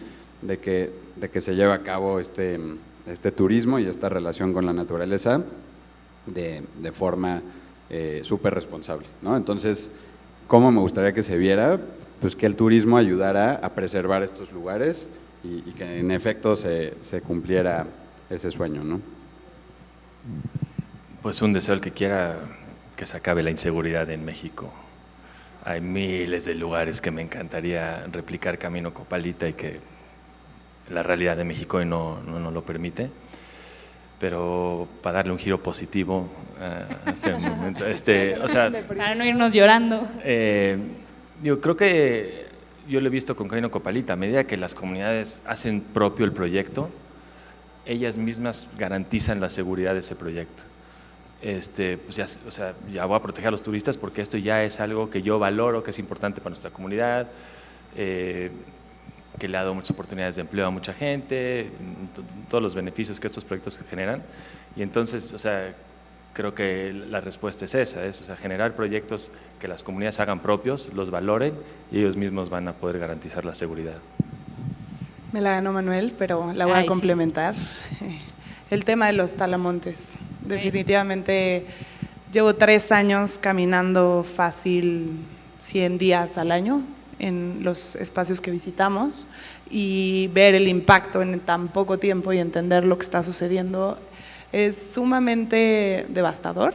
de que se lleve a cabo este turismo y esta relación con la naturaleza de forma súper responsable, ¿no? Entonces, ¿cómo me gustaría que se viera? Pues que el turismo ayudara a preservar estos lugares y que en efecto se cumpliera ese sueño, ¿no? Pues un deseo el que quiera que se acabe la inseguridad en México. Hay miles de lugares que me encantaría replicar Camino Copalita y que la realidad de México hoy no lo permite, pero para darle un giro positivo a este momento, o sea, Para no irnos llorando. yo creo que yo lo he visto con Camino Copalita, a medida que las comunidades hacen propio el proyecto, ellas mismas garantizan la seguridad de ese proyecto. Pues ya, o sea, ya voy a proteger a los turistas porque esto ya es algo que yo valoro, que es importante para nuestra comunidad, que le ha dado muchas oportunidades de empleo a mucha gente, todos los beneficios que estos proyectos generan. Y entonces, o sea, creo que la respuesta es esa, o sea, generar proyectos que las comunidades hagan propios, los valoren y ellos mismos van a poder garantizar la seguridad. Me la ganó Manuel, pero la voy a complementar. Sí. El tema de los talamontes. Definitivamente llevo 3 años caminando fácil 100 días al año en los espacios que visitamos, y ver el impacto en tan poco tiempo y entender lo que está sucediendo es sumamente devastador.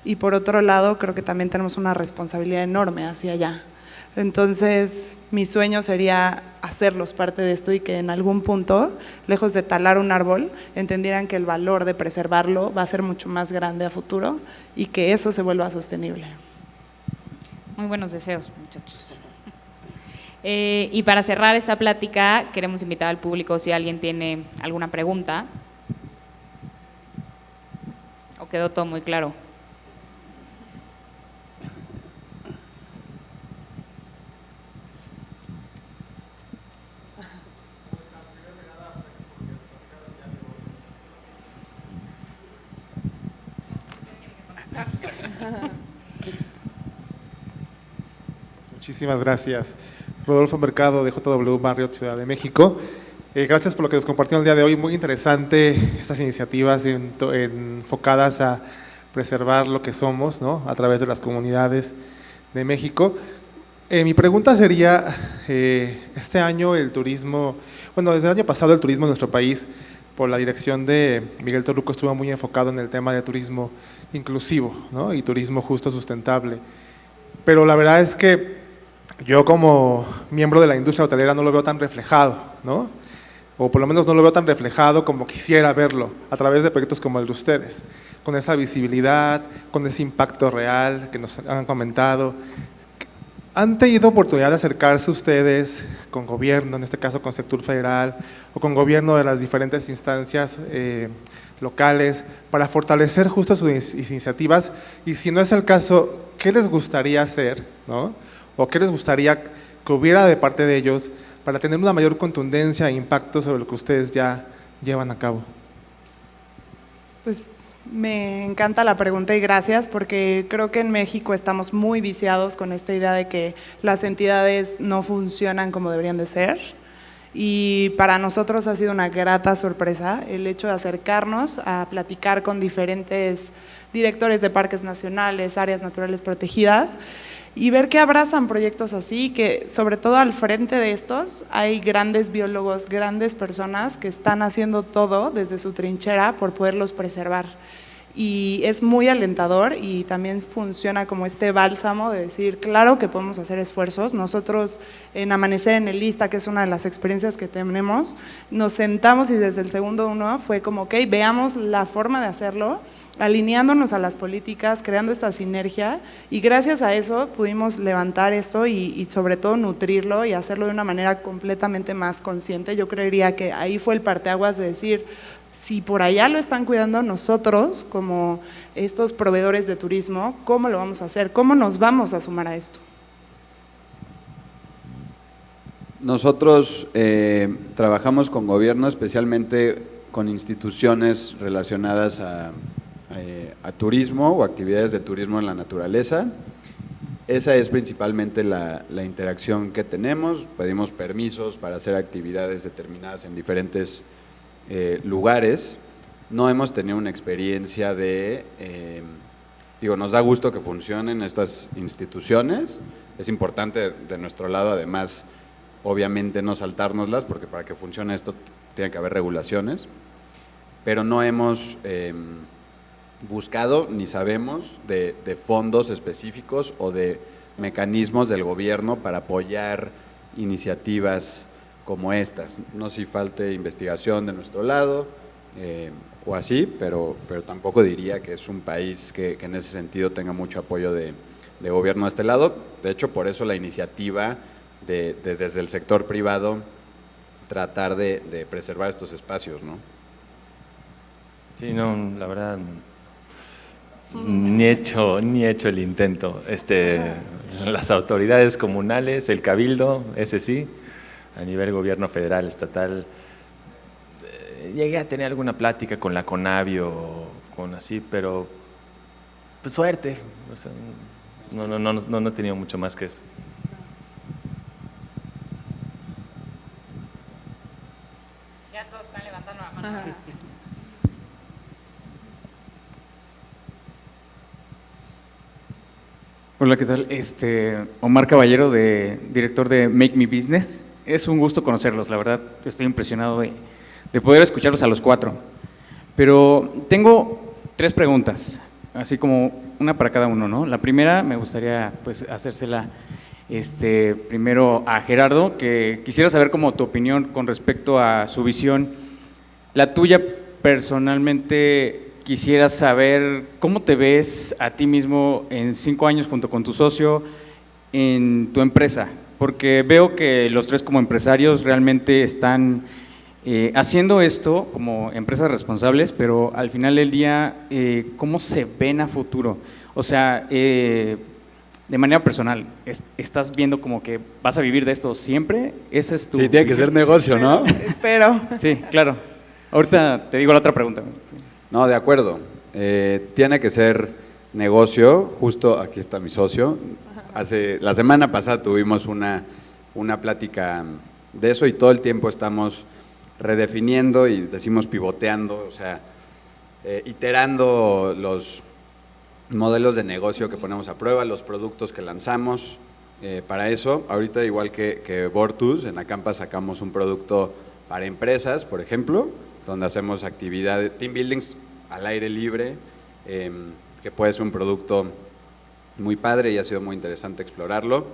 Y por otro lado, creo que también tenemos una responsabilidad enorme hacia allá. Entonces, mi sueño sería hacerlos parte de esto y que en algún punto, lejos de talar un árbol, entendieran que el valor de preservarlo va a ser mucho más grande a futuro y que eso se vuelva sostenible. Muy buenos deseos, muchachos. Y para cerrar esta plática, queremos invitar al público si alguien tiene alguna pregunta. ¿O quedó todo muy claro? Muchísimas gracias. Rodolfo Mercado, de JW Marriott, Ciudad de México. Gracias por lo que nos compartieron el día de hoy. Muy interesante estas iniciativas enfocadas a preservar lo que somos, ¿no?, a través de las comunidades de México. Mi pregunta sería, este año el turismo, bueno, desde el año pasado el turismo en nuestro país, por la dirección de Miguel Torruco, estuvo muy enfocado en el tema de turismo inclusivo, ¿no?, y turismo justo, sustentable. Pero la verdad es que yo como miembro de la industria hotelera no lo veo tan reflejado, ¿no?, o por lo menos no lo veo tan reflejado como quisiera verlo a través de proyectos como el de ustedes, con esa visibilidad, con ese impacto real que nos han comentado. ¿Han tenido oportunidad de acercarse ustedes con gobierno, en este caso con sector federal, o con gobierno de las diferentes instancias locales, para fortalecer justo sus iniciativas? Y si no es el caso, ¿qué les gustaría hacer, ¿no?, o qué les gustaría que hubiera de parte de ellos para tener una mayor contundencia e impacto sobre lo que ustedes ya llevan a cabo? Pues me encanta la pregunta y gracias, porque creo que en México estamos muy viciados con esta idea de que las entidades no funcionan como deberían de ser, y para nosotros ha sido una grata sorpresa el hecho de acercarnos a platicar con diferentes directores de parques nacionales, áreas naturales protegidas, y ver que abrazan proyectos así, que sobre todo al frente de estos hay grandes biólogos, grandes personas que están haciendo todo desde su trinchera por poderlos preservar. Y es muy alentador y también funciona como este bálsamo de decir, claro que podemos hacer esfuerzos. Nosotros en Amanecer en el Ista, que es una de las experiencias que tenemos, nos sentamos y desde el segundo uno fue como, ok, veamos la forma de hacerlo, alineándonos a las políticas, creando esta sinergia, y gracias a eso pudimos levantar esto y sobre todo nutrirlo y hacerlo de una manera completamente más consciente. Yo creería que ahí fue el parteaguas de decir, si por allá lo están cuidando, nosotros como estos proveedores de turismo, ¿cómo lo vamos a hacer? ¿Cómo nos vamos a sumar a esto? Nosotros trabajamos con gobierno, especialmente con instituciones relacionadas a turismo o actividades de turismo en la naturaleza. Esa es principalmente la interacción que tenemos. Pedimos permisos para hacer actividades determinadas en diferentes lugares. No hemos tenido una experiencia de, nos da gusto que funcionen estas instituciones. Es importante de nuestro lado, además, obviamente no saltárnoslas, porque para que funcione esto tiene que haber regulaciones, pero no hemos buscado ni sabemos de fondos específicos o de mecanismos del gobierno para apoyar iniciativas como estas. No sé si falte investigación de nuestro lado o así, pero tampoco diría que es un país que en ese sentido tenga mucho apoyo de gobierno de este lado. De hecho, por eso la iniciativa desde el sector privado tratar de preservar estos espacios, ¿no? Sí, no, la verdad, ni he hecho el intento. Las autoridades comunales, el cabildo, ese sí, a nivel gobierno federal, estatal, llegué a tener alguna plática con la CONAVI o con así, pero pues suerte, o sea, no he tenido mucho más que eso. Ya todos están levantando la mano. Hola, ¿qué tal? Omar Caballero, director de Make Me Business. Es un gusto conocerlos, la verdad, estoy impresionado de poder escucharlos a los cuatro. Pero tengo 3 preguntas, así como una para cada uno, ¿no? La primera me gustaría pues hacérsela primero a Gerardo, que quisiera saber como tu opinión con respecto a su visión. La tuya personalmente, quisiera saber cómo te ves a ti mismo en 5 años junto con tu socio en tu empresa. porque veo que los tres como empresarios realmente están haciendo esto como empresas responsables, pero al final del día, ¿cómo se ven a futuro? O sea, de manera personal, ¿estás viendo como que vas a vivir de esto siempre? ¿Ese es tu Sí, tiene que ser negocio, ¿no? Espero. Sí, claro. Ahorita te digo la otra pregunta. No, de acuerdo. Tiene que ser negocio. Justo aquí está mi socio. La semana pasada tuvimos una plática de eso y todo el tiempo estamos redefiniendo y decimos pivoteando, o sea, iterando los modelos de negocio que ponemos a prueba, los productos que lanzamos. Para eso, ahorita igual que Bortus, en Acampa sacamos un producto para empresas, por ejemplo, donde hacemos actividades, team buildings al aire libre, que puede ser un producto muy padre y ha sido muy interesante explorarlo.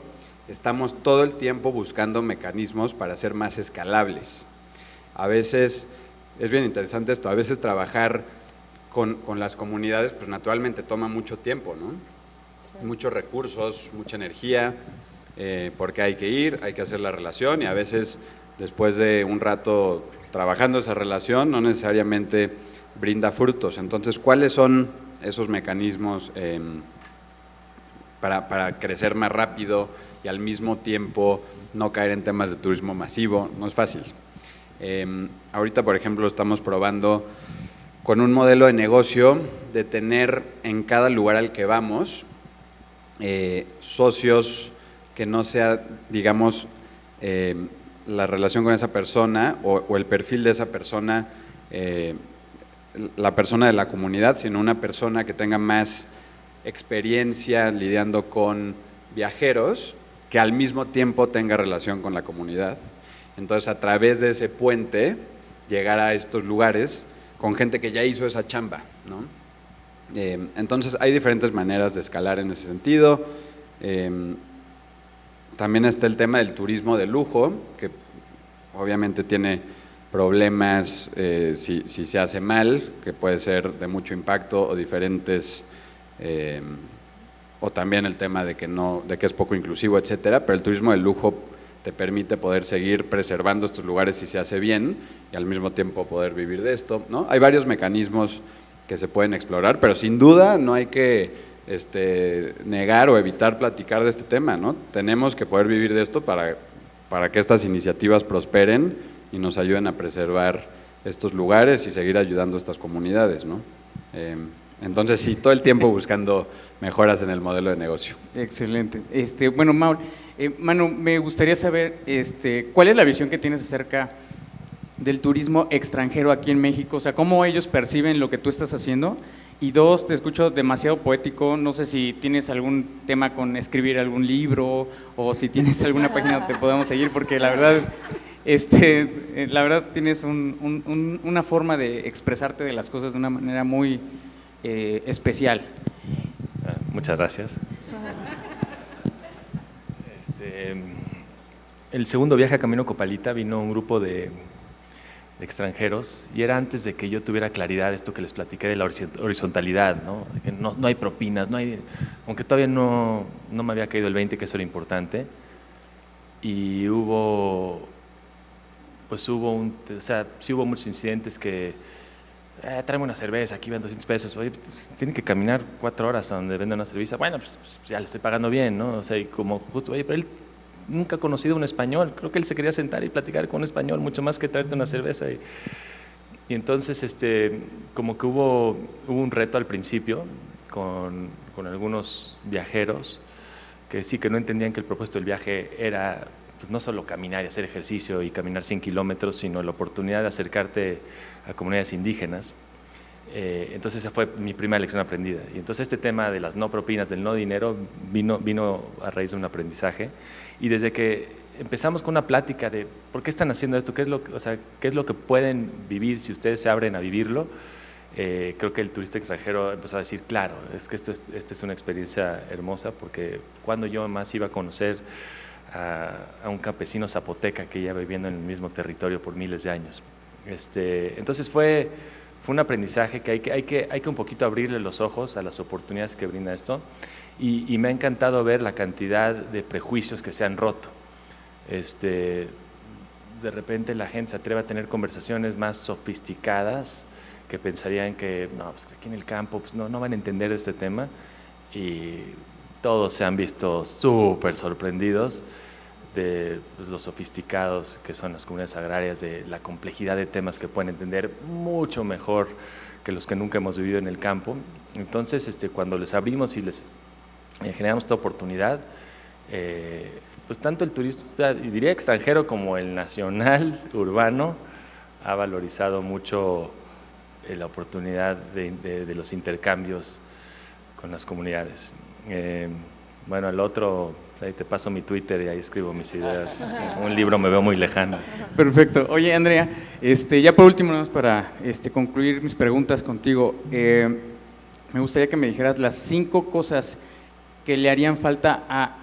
Estamos todo el tiempo buscando mecanismos para ser más escalables. A veces, es bien interesante esto, a veces trabajar con las comunidades, pues naturalmente toma mucho tiempo, ¿no? Sí. Muchos recursos, mucha energía, porque hay que ir, hay que hacer la relación y a veces después de un rato trabajando esa relación no necesariamente brinda frutos. Entonces, ¿cuáles son esos mecanismos para crecer más rápido y al mismo tiempo no caer en temas de turismo masivo? No es fácil. Ahorita, por ejemplo, estamos probando con un modelo de negocio de tener en cada lugar al que vamos socios que no sea, digamos, la relación con esa persona o el perfil de esa persona, la persona de la comunidad, sino una persona que tenga más experiencia lidiando con viajeros, que al mismo tiempo tenga relación con la comunidad. Entonces, a través de ese puente, llegar a estos lugares con gente que ya hizo esa chamba, ¿no? Entonces, hay diferentes maneras de escalar en ese sentido. También está el tema del turismo de lujo, que obviamente tiene problemas si se hace mal, que puede ser de mucho impacto o diferentes, o también el tema de que es poco inclusivo, etcétera, pero el turismo de lujo te permite poder seguir preservando estos lugares si se hace bien y al mismo tiempo poder vivir de esto, ¿no? Hay varios mecanismos que se pueden explorar, pero sin duda no hay que negar o evitar platicar de este tema, ¿no? Tenemos que poder vivir de esto para que estas iniciativas prosperen y nos ayuden a preservar estos lugares y seguir ayudando a estas comunidades, ¿no? Entonces, sí, todo el tiempo buscando mejoras en el modelo de negocio. Excelente. Bueno, Manu, me gustaría saber cuál es la visión que tienes acerca del turismo extranjero aquí en México, o sea, cómo ellos perciben lo que tú estás haciendo. Y dos, te escucho demasiado poético, no sé si tienes algún tema con escribir algún libro o si tienes alguna página donde te podamos seguir, porque la verdad, tienes una forma de expresarte de las cosas de una manera muy especial. Muchas gracias. El segundo viaje a Camino Copalita vino un grupo de extranjeros y era antes de que yo tuviera claridad de esto que les platiqué de la horizontalidad, ¿no? Que no hay propinas, aunque todavía no me había caído el 20 que eso era importante, y sí hubo muchos incidentes que tráeme una cerveza, aquí ven 200 pesos, oye, tienen que caminar 4 horas a donde venden una cerveza, bueno, pues ya le estoy pagando bien, ¿no? O sea, y como justo, oye, pero él nunca ha conocido un español, creo que él se quería sentar y platicar con un español, mucho más que traerte una cerveza. Y entonces, como que hubo un reto al principio con algunos viajeros que sí, que no entendían que el propósito del viaje era pues, no solo caminar y hacer ejercicio y caminar 100 kilómetros, sino la oportunidad de acercarte a comunidades indígenas. Entonces esa fue mi primera lección aprendida. Y entonces este tema de las no propinas, del no dinero, vino a raíz de un aprendizaje. Y desde que empezamos con una plática de por qué están haciendo esto, qué es lo que pueden vivir si ustedes se abren a vivirlo, creo que el turista extranjero empezó a decir, claro, es que esta es una experiencia hermosa, porque cuando yo más iba a conocer a un campesino zapoteca que ya viviendo en el mismo territorio por miles de años. Entonces fue un aprendizaje que hay que un poquito abrirle los ojos a las oportunidades que brinda esto, y me ha encantado ver la cantidad de prejuicios que se han roto. de repente la gente se atreve a tener conversaciones más sofisticadas que pensarían que no, pues aquí en el campo pues no van a entender este tema, y todos se han visto súper sorprendidos de pues, lo sofisticados que son las comunidades agrarias, de la complejidad de temas que pueden entender mucho mejor que los que nunca hemos vivido en el campo. Entonces, cuando les abrimos y les generamos esta oportunidad, pues tanto el turista, y diría extranjero, como el nacional, urbano, ha valorizado mucho la oportunidad de los intercambios con las comunidades. Bueno, el otro, ahí te paso mi Twitter y ahí escribo mis ideas. Un libro me veo muy lejano. Perfecto. Oye, Andrea, ya por último, nada más para concluir mis preguntas contigo, me gustaría que me dijeras las 5 cosas que le harían falta a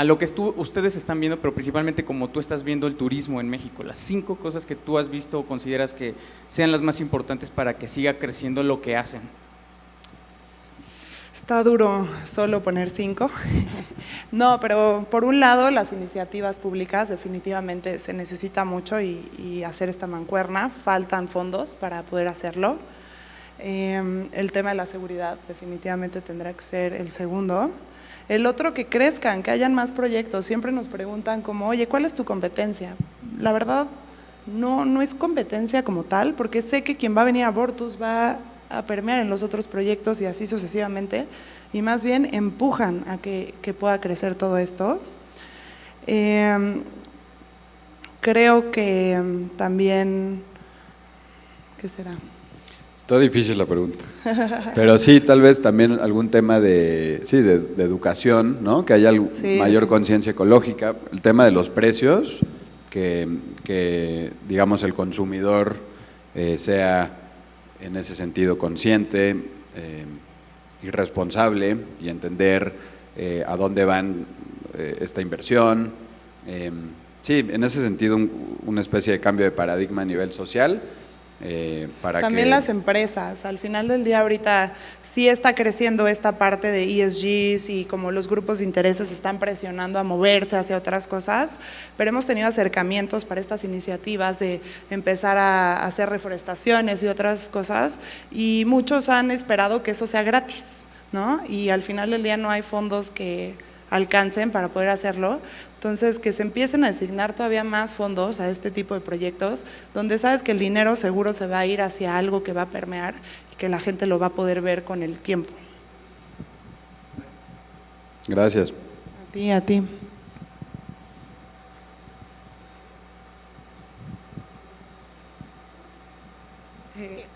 lo que ustedes están viendo, pero principalmente como tú estás viendo el turismo en México, las 5 cosas que tú has visto o consideras que sean las más importantes para que siga creciendo lo que hacen. Está duro solo poner 5. No, pero por un lado las iniciativas públicas definitivamente se necesita mucho y hacer esta mancuerna, faltan fondos para poder hacerlo. El tema de la seguridad definitivamente tendrá que ser el segundo. El otro, que crezcan, que hayan más proyectos. Siempre nos preguntan como, oye, ¿cuál es tu competencia? La verdad, no es competencia como tal, porque sé que quien va a venir a Bortus va a permear en los otros proyectos y así sucesivamente, y más bien empujan a que pueda crecer todo esto. Creo que también, ¿qué será? Está difícil la pregunta, pero sí, tal vez también algún tema de educación, ¿no? Que haya mayor conciencia ecológica, el tema de los precios, que digamos el consumidor sea en ese sentido consciente y responsable, y entender a dónde van esta inversión. Sí, en ese sentido una especie de cambio de paradigma a nivel social. También las empresas, al final del día ahorita sí está creciendo esta parte de ESGs y como los grupos de intereses están presionando a moverse hacia otras cosas, pero hemos tenido acercamientos para estas iniciativas de empezar a hacer reforestaciones y otras cosas, y muchos han esperado que eso sea gratis, ¿no? Y al final del día no hay fondos que alcancen para poder hacerlo. Entonces, que se empiecen a designar todavía más fondos a este tipo de proyectos, donde sabes que el dinero seguro se va a ir hacia algo que va a permear y que la gente lo va a poder ver con el tiempo. Gracias. A ti.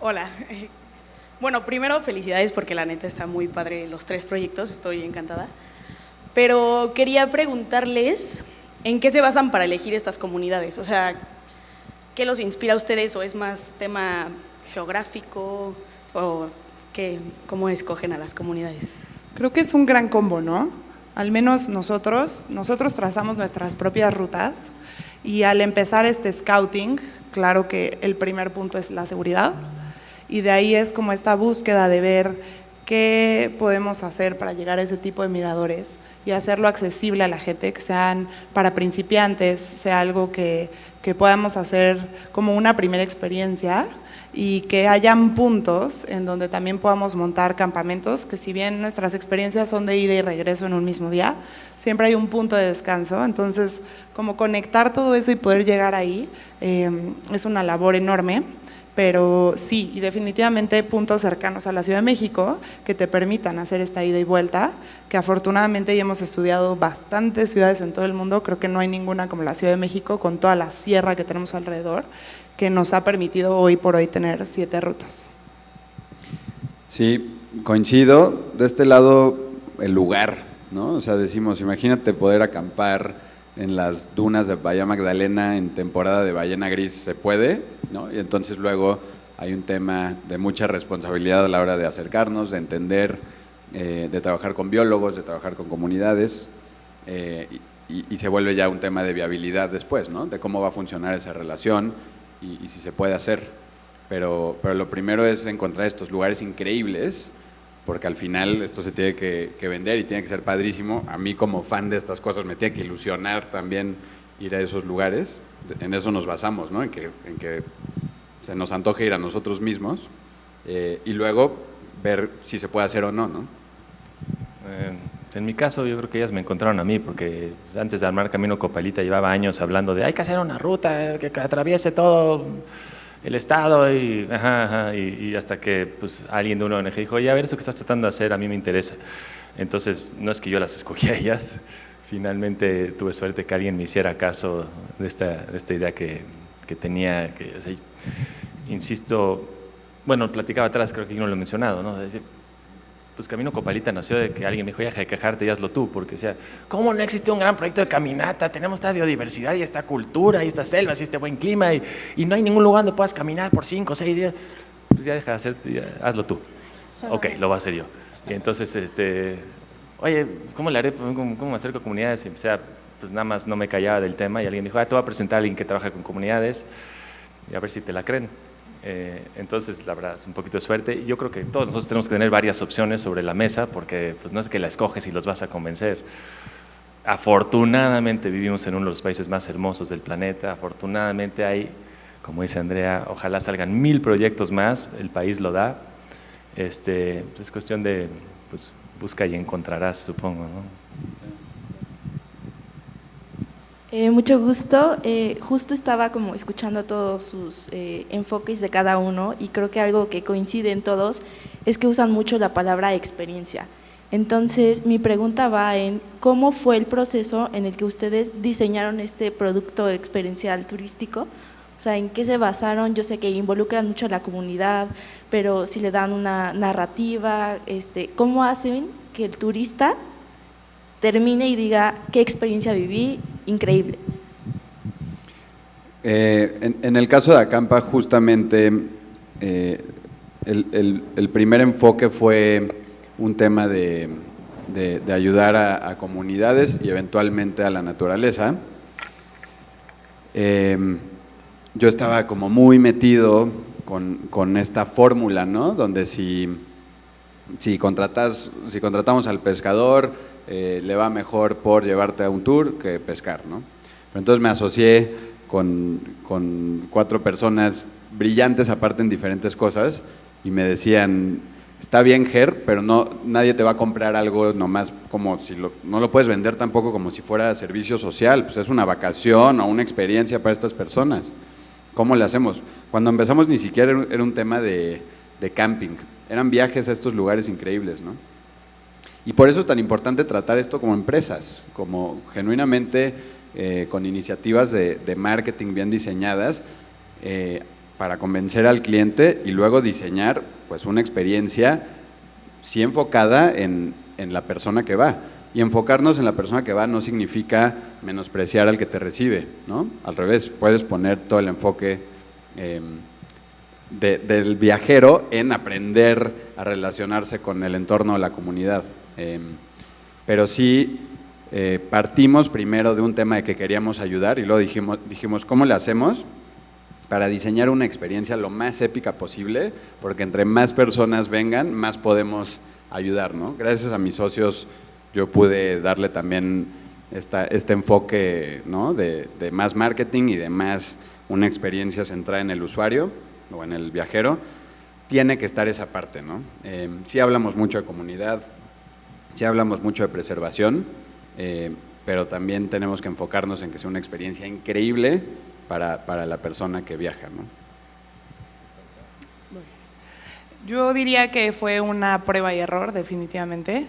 Hola. Bueno, primero felicidades porque la neta está muy padre los 3 proyectos, estoy encantada. Pero quería preguntarles en qué se basan para elegir estas comunidades, o sea, ¿qué los inspira a ustedes, o es más tema geográfico, o cómo escogen a las comunidades? Creo que es un gran combo, ¿no? Al menos nosotros trazamos nuestras propias rutas, y al empezar este scouting, claro que el primer punto es la seguridad, y de ahí es como esta búsqueda de ver qué podemos hacer para llegar a ese tipo de miradores y hacerlo accesible a la gente, que sean para principiantes, sea algo que podamos hacer como una primera experiencia, y que hayan puntos en donde también podamos montar campamentos, que si bien nuestras experiencias son de ida y regreso en un mismo día, siempre hay un punto de descanso. Entonces, como conectar todo eso y poder llegar ahí es una labor enorme. Pero sí, y definitivamente puntos cercanos a la Ciudad de México que te permitan hacer esta ida y vuelta, que afortunadamente ya hemos estudiado bastantes ciudades en todo el mundo, creo que no hay ninguna como la Ciudad de México, con toda la sierra que tenemos alrededor, que nos ha permitido hoy por hoy tener 7 rutas. Sí, coincido. De este lado, el lugar, ¿no? O sea, decimos, imagínate poder acampar en las dunas de Bahía Magdalena en temporada de ballena gris, se puede, ¿no? Y entonces luego hay un tema de mucha responsabilidad a la hora de acercarnos, de entender, de trabajar con biólogos, de trabajar con comunidades, y se vuelve ya un tema de viabilidad después, ¿no? De cómo va a funcionar esa relación y si se puede hacer. Pero lo primero es encontrar estos lugares increíbles, porque al final esto se tiene que vender y tiene que ser padrísimo. A mí como fan de estas cosas me tiene que ilusionar también ir a esos lugares. En eso nos basamos, ¿no? En que se nos antoje ir a nosotros mismos y luego ver si se puede hacer o no, ¿no? En mi caso, yo creo que ellas me encontraron a mí, porque antes de armar Camino Copalita llevaba años hablando de hay que hacer una ruta que atraviese todo el estado y hasta que pues, alguien de una ONG dijo, oye, a ver, eso que estás tratando de hacer a mí me interesa. Entonces, no es que yo las escogí a ellas, finalmente tuve suerte que alguien me hiciera caso de esta idea que tenía, o sea, insisto, bueno, platicaba atrás, creo que yo no lo he mencionado, ¿no? Pues Camino Copalita nació de que alguien me dijo, ya deja de quejarte y hazlo tú, porque decía, ¿cómo no existe un gran proyecto de caminata? Tenemos esta biodiversidad y esta cultura y estas selvas y este buen clima y no hay ningún lugar donde puedas caminar por 5 o 6 días. Pues ya deja de hacer, hazlo tú. Ok, lo voy a hacer yo. Y entonces, oye, ¿cómo le haré? ¿Cómo me acerco a comunidades? Y pues nada más no me callaba del tema y alguien dijo, te voy a presentar a alguien que trabaja con comunidades y a ver si te la creen. Entonces, la verdad, es un poquito de suerte. Yo creo que todos nosotros tenemos que tener varias opciones sobre la mesa porque pues, no es que la escoges y los vas a convencer. Afortunadamente vivimos en uno de los países más hermosos del planeta. Afortunadamente hay, como dice Andrea, ojalá salgan 1000 proyectos más, el país lo da. Es cuestión de, pues, busca y encontrarás, supongo, ¿no? Mucho gusto. Justo estaba como escuchando todos sus enfoques de cada uno y creo que algo que coincide en todos es que usan mucho la palabra experiencia. Entonces, mi pregunta va en cómo fue el proceso en el que ustedes diseñaron este producto experiencial turístico. O sea, ¿en qué se basaron? Yo sé que involucran mucho a la comunidad, pero si le dan una narrativa, ¿cómo hacen que el turista termine y diga qué experiencia viví? Increíble. En el caso de Acampa, justamente el primer enfoque fue un tema de ayudar a comunidades y eventualmente a la naturaleza. Yo estaba como muy metido con esta fórmula, ¿no? Donde si contratamos al pescador, le va mejor por llevarte a un tour que pescar, ¿no? Pero entonces me asocié con 4 personas brillantes, aparte en diferentes cosas, y me decían, está bien, Ger, pero nadie te va a comprar algo nomás como no lo puedes vender tampoco como si fuera servicio social, pues es una vacación o una experiencia para estas personas. ¿Cómo le hacemos? Cuando empezamos ni siquiera era un tema de camping, eran viajes a estos lugares increíbles, ¿no? Y por eso es tan importante tratar esto como empresas, como genuinamente con iniciativas de marketing bien diseñadas para convencer al cliente y luego diseñar pues una experiencia sí enfocada en la persona que va. Y enfocarnos en la persona que va no significa menospreciar al que te recibe, ¿no? Al revés, puedes poner todo el enfoque del viajero en aprender a relacionarse con el entorno de la comunidad. Pero sí partimos primero de un tema de que queríamos ayudar y luego dijimos ¿cómo le hacemos para diseñar una experiencia lo más épica posible? Porque entre más personas vengan, más podemos ayudar, ¿no? Gracias a mis socios yo pude darle también este enfoque, ¿no? de más marketing y de más una experiencia centrada en el usuario o en el viajero. Tiene que estar esa parte, ¿no? Sí hablamos mucho de comunidad, sí hablamos mucho de preservación, pero también tenemos que enfocarnos en que sea una experiencia increíble para la persona que viaja, ¿no? Yo diría que fue una prueba y error, definitivamente.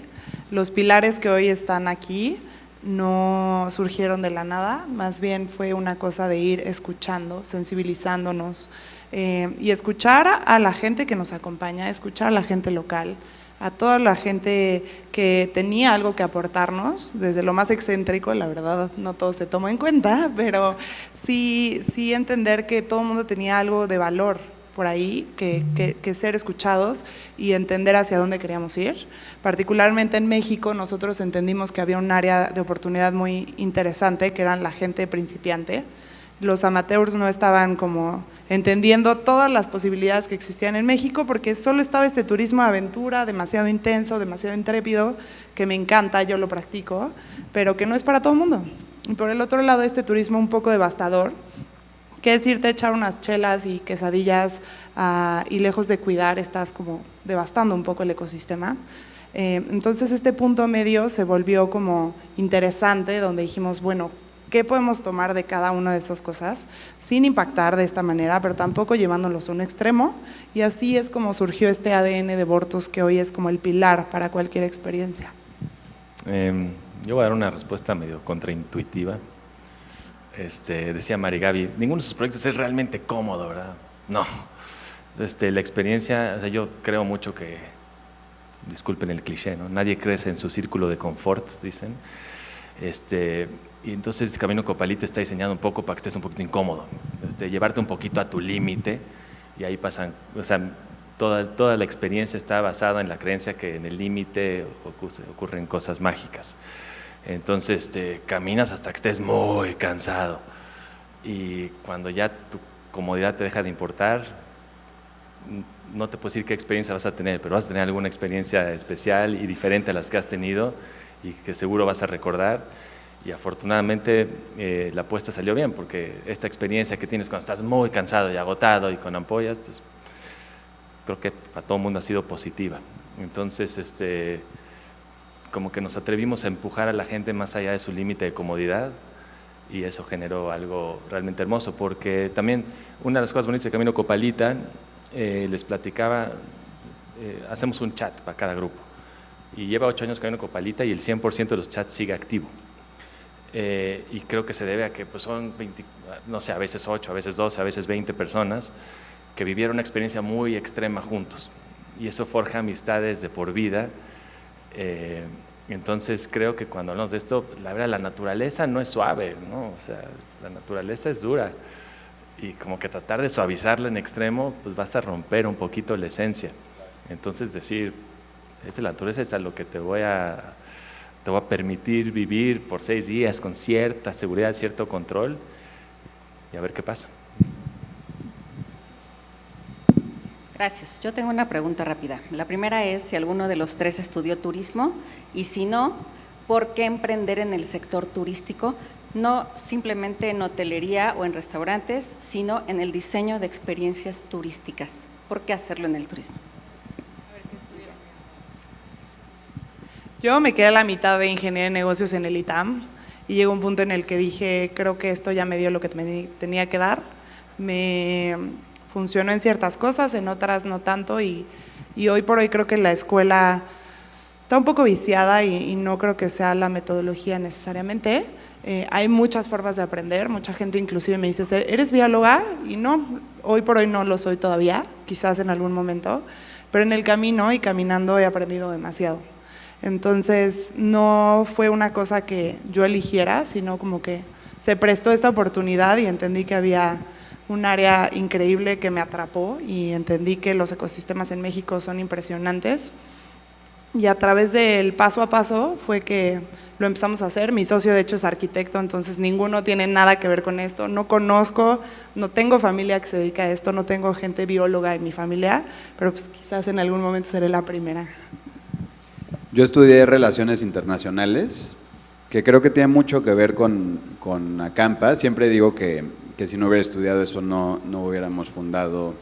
Los pilares que hoy están aquí no surgieron de la nada, más bien fue una cosa de ir escuchando, sensibilizándonos y escuchar a la gente que nos acompaña, escuchar a la gente local, a toda la gente que tenía algo que aportarnos, desde lo más excéntrico, la verdad no todo se tomó en cuenta, pero sí entender que todo el mundo tenía algo de valor por ahí, que ser escuchados y entender hacia dónde queríamos ir. Particularmente en México nosotros entendimos que había un área de oportunidad muy interesante, que eran la gente principiante. Los amateurs no estaban como entendiendo todas las posibilidades que existían en México, porque solo estaba este turismo de aventura, demasiado intenso, demasiado intrépido, que me encanta, yo lo practico, pero que no es para todo el mundo. Y por el otro lado, este turismo un poco devastador, que es irte a echar unas chelas y quesadillas y lejos de cuidar, estás como devastando un poco el ecosistema. Entonces este punto medio se volvió como interesante, donde dijimos, bueno, ¿qué podemos tomar de cada una de esas cosas sin impactar de esta manera, pero tampoco llevándolos a un extremo? Y así es como surgió este ADN de Vortus, que hoy es como el pilar para cualquier experiencia. Yo voy a dar una respuesta medio contraintuitiva. Decía Mari Gaby, ninguno de sus proyectos es realmente cómodo, ¿verdad? No. La experiencia, o sea, yo creo mucho que, disculpen el cliché, ¿no? Nadie crece en su círculo de confort, dicen. Y entonces Camino Copalita está diseñado un poco para que estés un poquito incómodo, llevarte un poquito a tu límite, y ahí pasan, o sea, toda la experiencia está basada en la creencia que en el límite ocurren cosas mágicas. Entonces caminas hasta que estés muy cansado, y cuando ya tu comodidad te deja de importar, no te puedo decir qué experiencia vas a tener, pero vas a tener alguna experiencia especial y diferente a las que has tenido y que seguro vas a recordar. Y afortunadamente la apuesta salió bien, porque esta experiencia que tienes cuando estás muy cansado y agotado y con ampollas, pues creo que para todo el mundo ha sido positiva. Entonces, como que nos atrevimos a empujar a la gente más allá de su límite de comodidad, y eso generó algo realmente hermoso, porque también una de las cosas bonitas de Camino Copalita, les platicaba, hacemos un chat para cada grupo, y lleva 8 años Camino Copalita y el 100% de los chats sigue activo. Y creo que se debe a que pues, son 20, no sé, a veces 8, a veces 12, a veces 20 personas que vivieron una experiencia muy extrema juntos, y eso forja amistades de por vida. Entonces creo que cuando hablamos de esto, la verdad, la naturaleza no es suave, ¿no? O sea, la naturaleza es dura, y como que tratar de suavizarla en extremo, pues vas a romper un poquito la esencia. Entonces decir, esta naturaleza es a lo que te voy a permitir vivir por 6 días con cierta seguridad, cierto control, y a ver qué pasa. Gracias. Yo tengo una pregunta rápida. La primera es si alguno de los 3 estudió turismo, y si no, ¿por qué emprender en el sector turístico? No simplemente en hotelería o en restaurantes, sino en el diseño de experiencias turísticas. ¿Por qué hacerlo en el turismo? Yo me quedé a la mitad de ingeniería de negocios en el ITAM, y llegó un punto en el que dije, creo que esto ya me dio lo que me tenía que dar. Me funcionó en ciertas cosas, en otras no tanto, y hoy por hoy creo que la escuela está un poco viciada, y no creo que sea la metodología necesariamente. Hay muchas formas de aprender, mucha gente inclusive me dice, ¿eres bióloga? Y no, hoy por hoy no lo soy todavía, quizás en algún momento, pero en el camino y caminando he aprendido demasiado. Entonces no fue una cosa que yo eligiera, sino como que se prestó esta oportunidad y entendí que había un área increíble que me atrapó, y entendí que los ecosistemas en México son impresionantes, y a través del paso a paso fue que lo empezamos a hacer. Mi socio de hecho es arquitecto, entonces ninguno tiene nada que ver con esto, no conozco, no tengo familia que se dedica a esto, no tengo gente bióloga en mi familia, pero pues quizás en algún momento seré la primera. Yo estudié Relaciones Internacionales, que creo que tiene mucho que ver con Acampa. Siempre digo que si no hubiera estudiado eso no hubiéramos fundado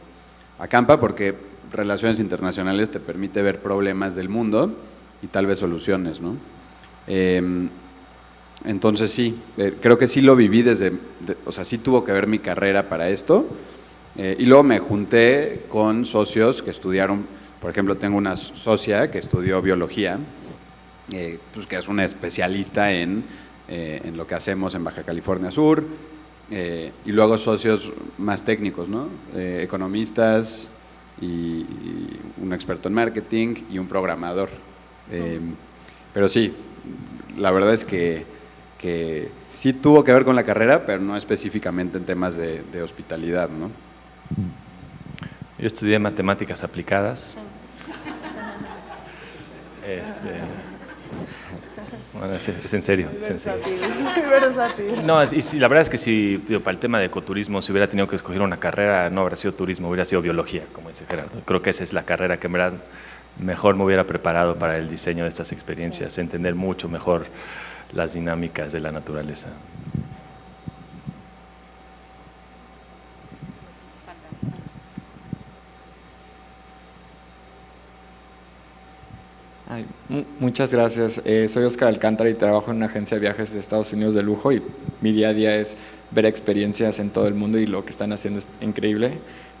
Acampa, porque Relaciones Internacionales te permite ver problemas del mundo y tal vez soluciones, ¿no? Entonces sí, creo que sí lo viví o sea, sí tuvo que ver mi carrera para esto, y luego me junté con socios que estudiaron. Por ejemplo, tengo una socia que estudió biología, pues que es una especialista en lo que hacemos en Baja California Sur, y luego socios más técnicos, ¿no? Economistas y un experto en marketing y un programador. Pero sí, la verdad es que sí tuvo que ver con la carrera, pero no específicamente en temas de hospitalidad, ¿no? Yo estudié matemáticas aplicadas. Bueno, es en serio. Muy es en serio. versátil, muy versátil. No, y sí, la verdad es que si para el tema de ecoturismo, si hubiera tenido que escoger una carrera, no habría sido turismo, hubiera sido biología, como dice Gerardo. Creo que esa es la carrera que en verdad mejor me hubiera preparado para el diseño de estas experiencias, entender mucho mejor las dinámicas de la naturaleza. Ay, muchas gracias. Soy Oscar Alcántara y trabajo en una agencia de viajes de Estados Unidos de lujo y mi día a día es ver experiencias en todo el mundo y lo que están haciendo es increíble.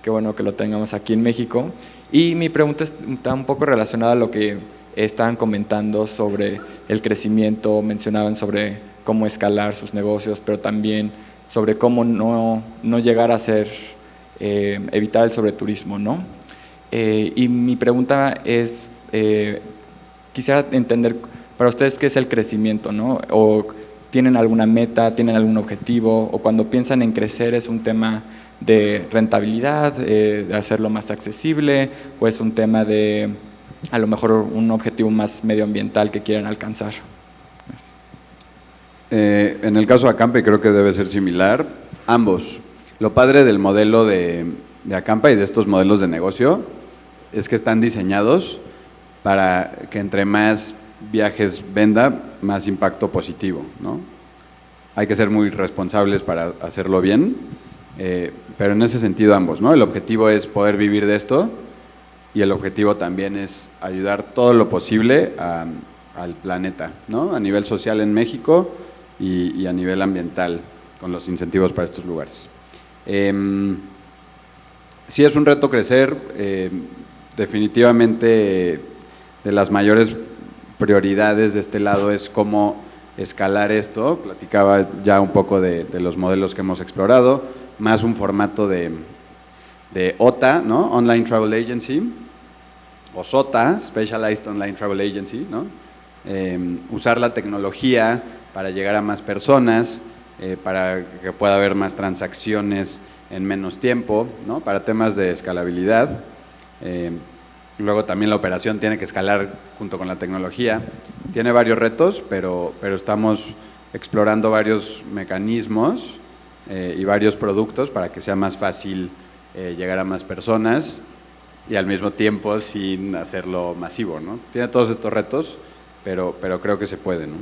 Qué bueno que lo tengamos aquí en México. Y mi pregunta está un poco relacionada a lo que estaban comentando sobre el crecimiento, mencionaban sobre cómo escalar sus negocios, pero también sobre cómo no llegar a evitar el sobreturismo, ¿no? Y mi pregunta es, quisiera entender para ustedes qué es el crecimiento, ¿no? O tienen alguna meta, tienen algún objetivo, o cuando piensan en crecer es un tema de rentabilidad, de hacerlo más accesible, o es un tema de a lo mejor un objetivo más medioambiental que quieran alcanzar. En el caso de Acampa creo que debe ser similar, ambos. Lo padre del modelo de Acampa y de estos modelos de negocio es que están diseñados para que entre más viajes venda, más impacto positivo, ¿no? Hay que ser muy responsables para hacerlo bien, pero en ese sentido ambos, ¿no? El objetivo es poder vivir de esto y el objetivo también es ayudar todo lo posible al planeta, ¿no? A nivel social en México y a nivel ambiental con los incentivos para estos lugares. Sí es un reto crecer, definitivamente de las mayores prioridades de este lado es cómo escalar esto. Platicaba ya un poco de los modelos que hemos explorado, más un formato de OTA, ¿no? Online Travel Agency, o SOTA, Specialized Online Travel Agency, ¿no? Usar la tecnología para llegar a más personas, para que pueda haber más transacciones en menos tiempo, ¿no? Para temas de escalabilidad. Luego también la operación tiene que escalar junto con la tecnología. Tiene varios retos, pero estamos explorando varios mecanismos y varios productos para que sea más fácil llegar a más personas y al mismo tiempo sin hacerlo masivo, ¿no? Tiene todos estos retos, pero creo que se puede, ¿no?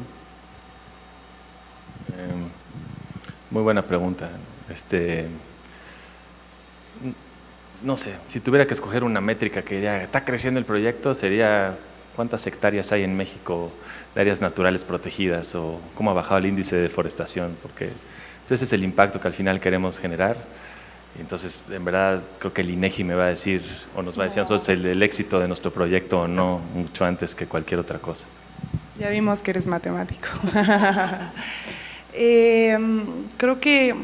Muy buena pregunta. No sé, si tuviera que escoger una métrica que ya está creciendo el proyecto, sería cuántas hectáreas hay en México de áreas naturales protegidas o cómo ha bajado el índice de deforestación, porque ese es el impacto que al final queremos generar. Entonces, en verdad, creo que el INEGI me va a decir, o nos va a decir a nosotros el éxito de nuestro proyecto o no, mucho antes que cualquier otra cosa. Ya vimos que eres matemático. Creo que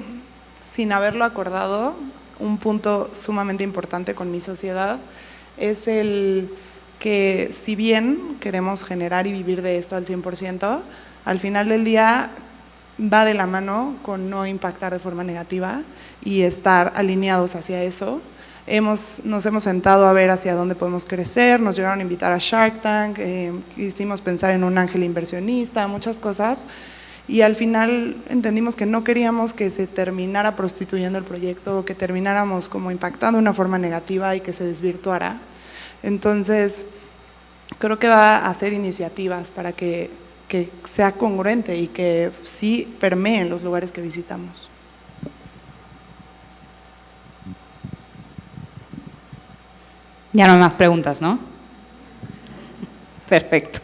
sin haberlo acordado, un punto sumamente importante con mi sociedad es el que si bien queremos generar y vivir de esto al 100%, al final del día va de la mano con no impactar de forma negativa y estar alineados hacia eso. Nos hemos sentado a ver hacia dónde podemos crecer, nos llegaron a invitar a Shark Tank, quisimos pensar en un ángel inversionista, muchas cosas, y al final entendimos que no queríamos que se terminara prostituyendo el proyecto, que termináramos como impactando de una forma negativa y que se desvirtuara. Entonces, creo que va a hacer iniciativas para que sea congruente y que sí permee en los lugares que visitamos. Ya no hay más preguntas, ¿no? Perfecto.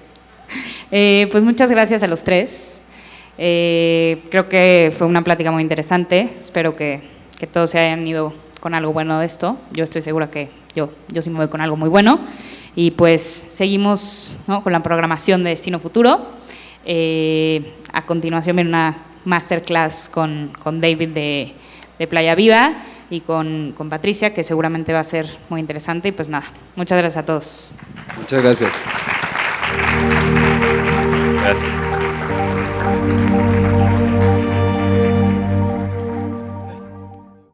Pues muchas gracias a los tres. Creo que fue una plática muy interesante. Espero que todos se hayan ido con algo bueno de esto. Yo estoy segura que yo sí me voy con algo muy bueno. Y pues seguimos, ¿no?, con la programación de Destino Futuro. A continuación viene una masterclass con David de Playa Viva y con Patricia, que seguramente va a ser muy interesante. Y pues nada, muchas gracias a todos. Muchas gracias. Gracias.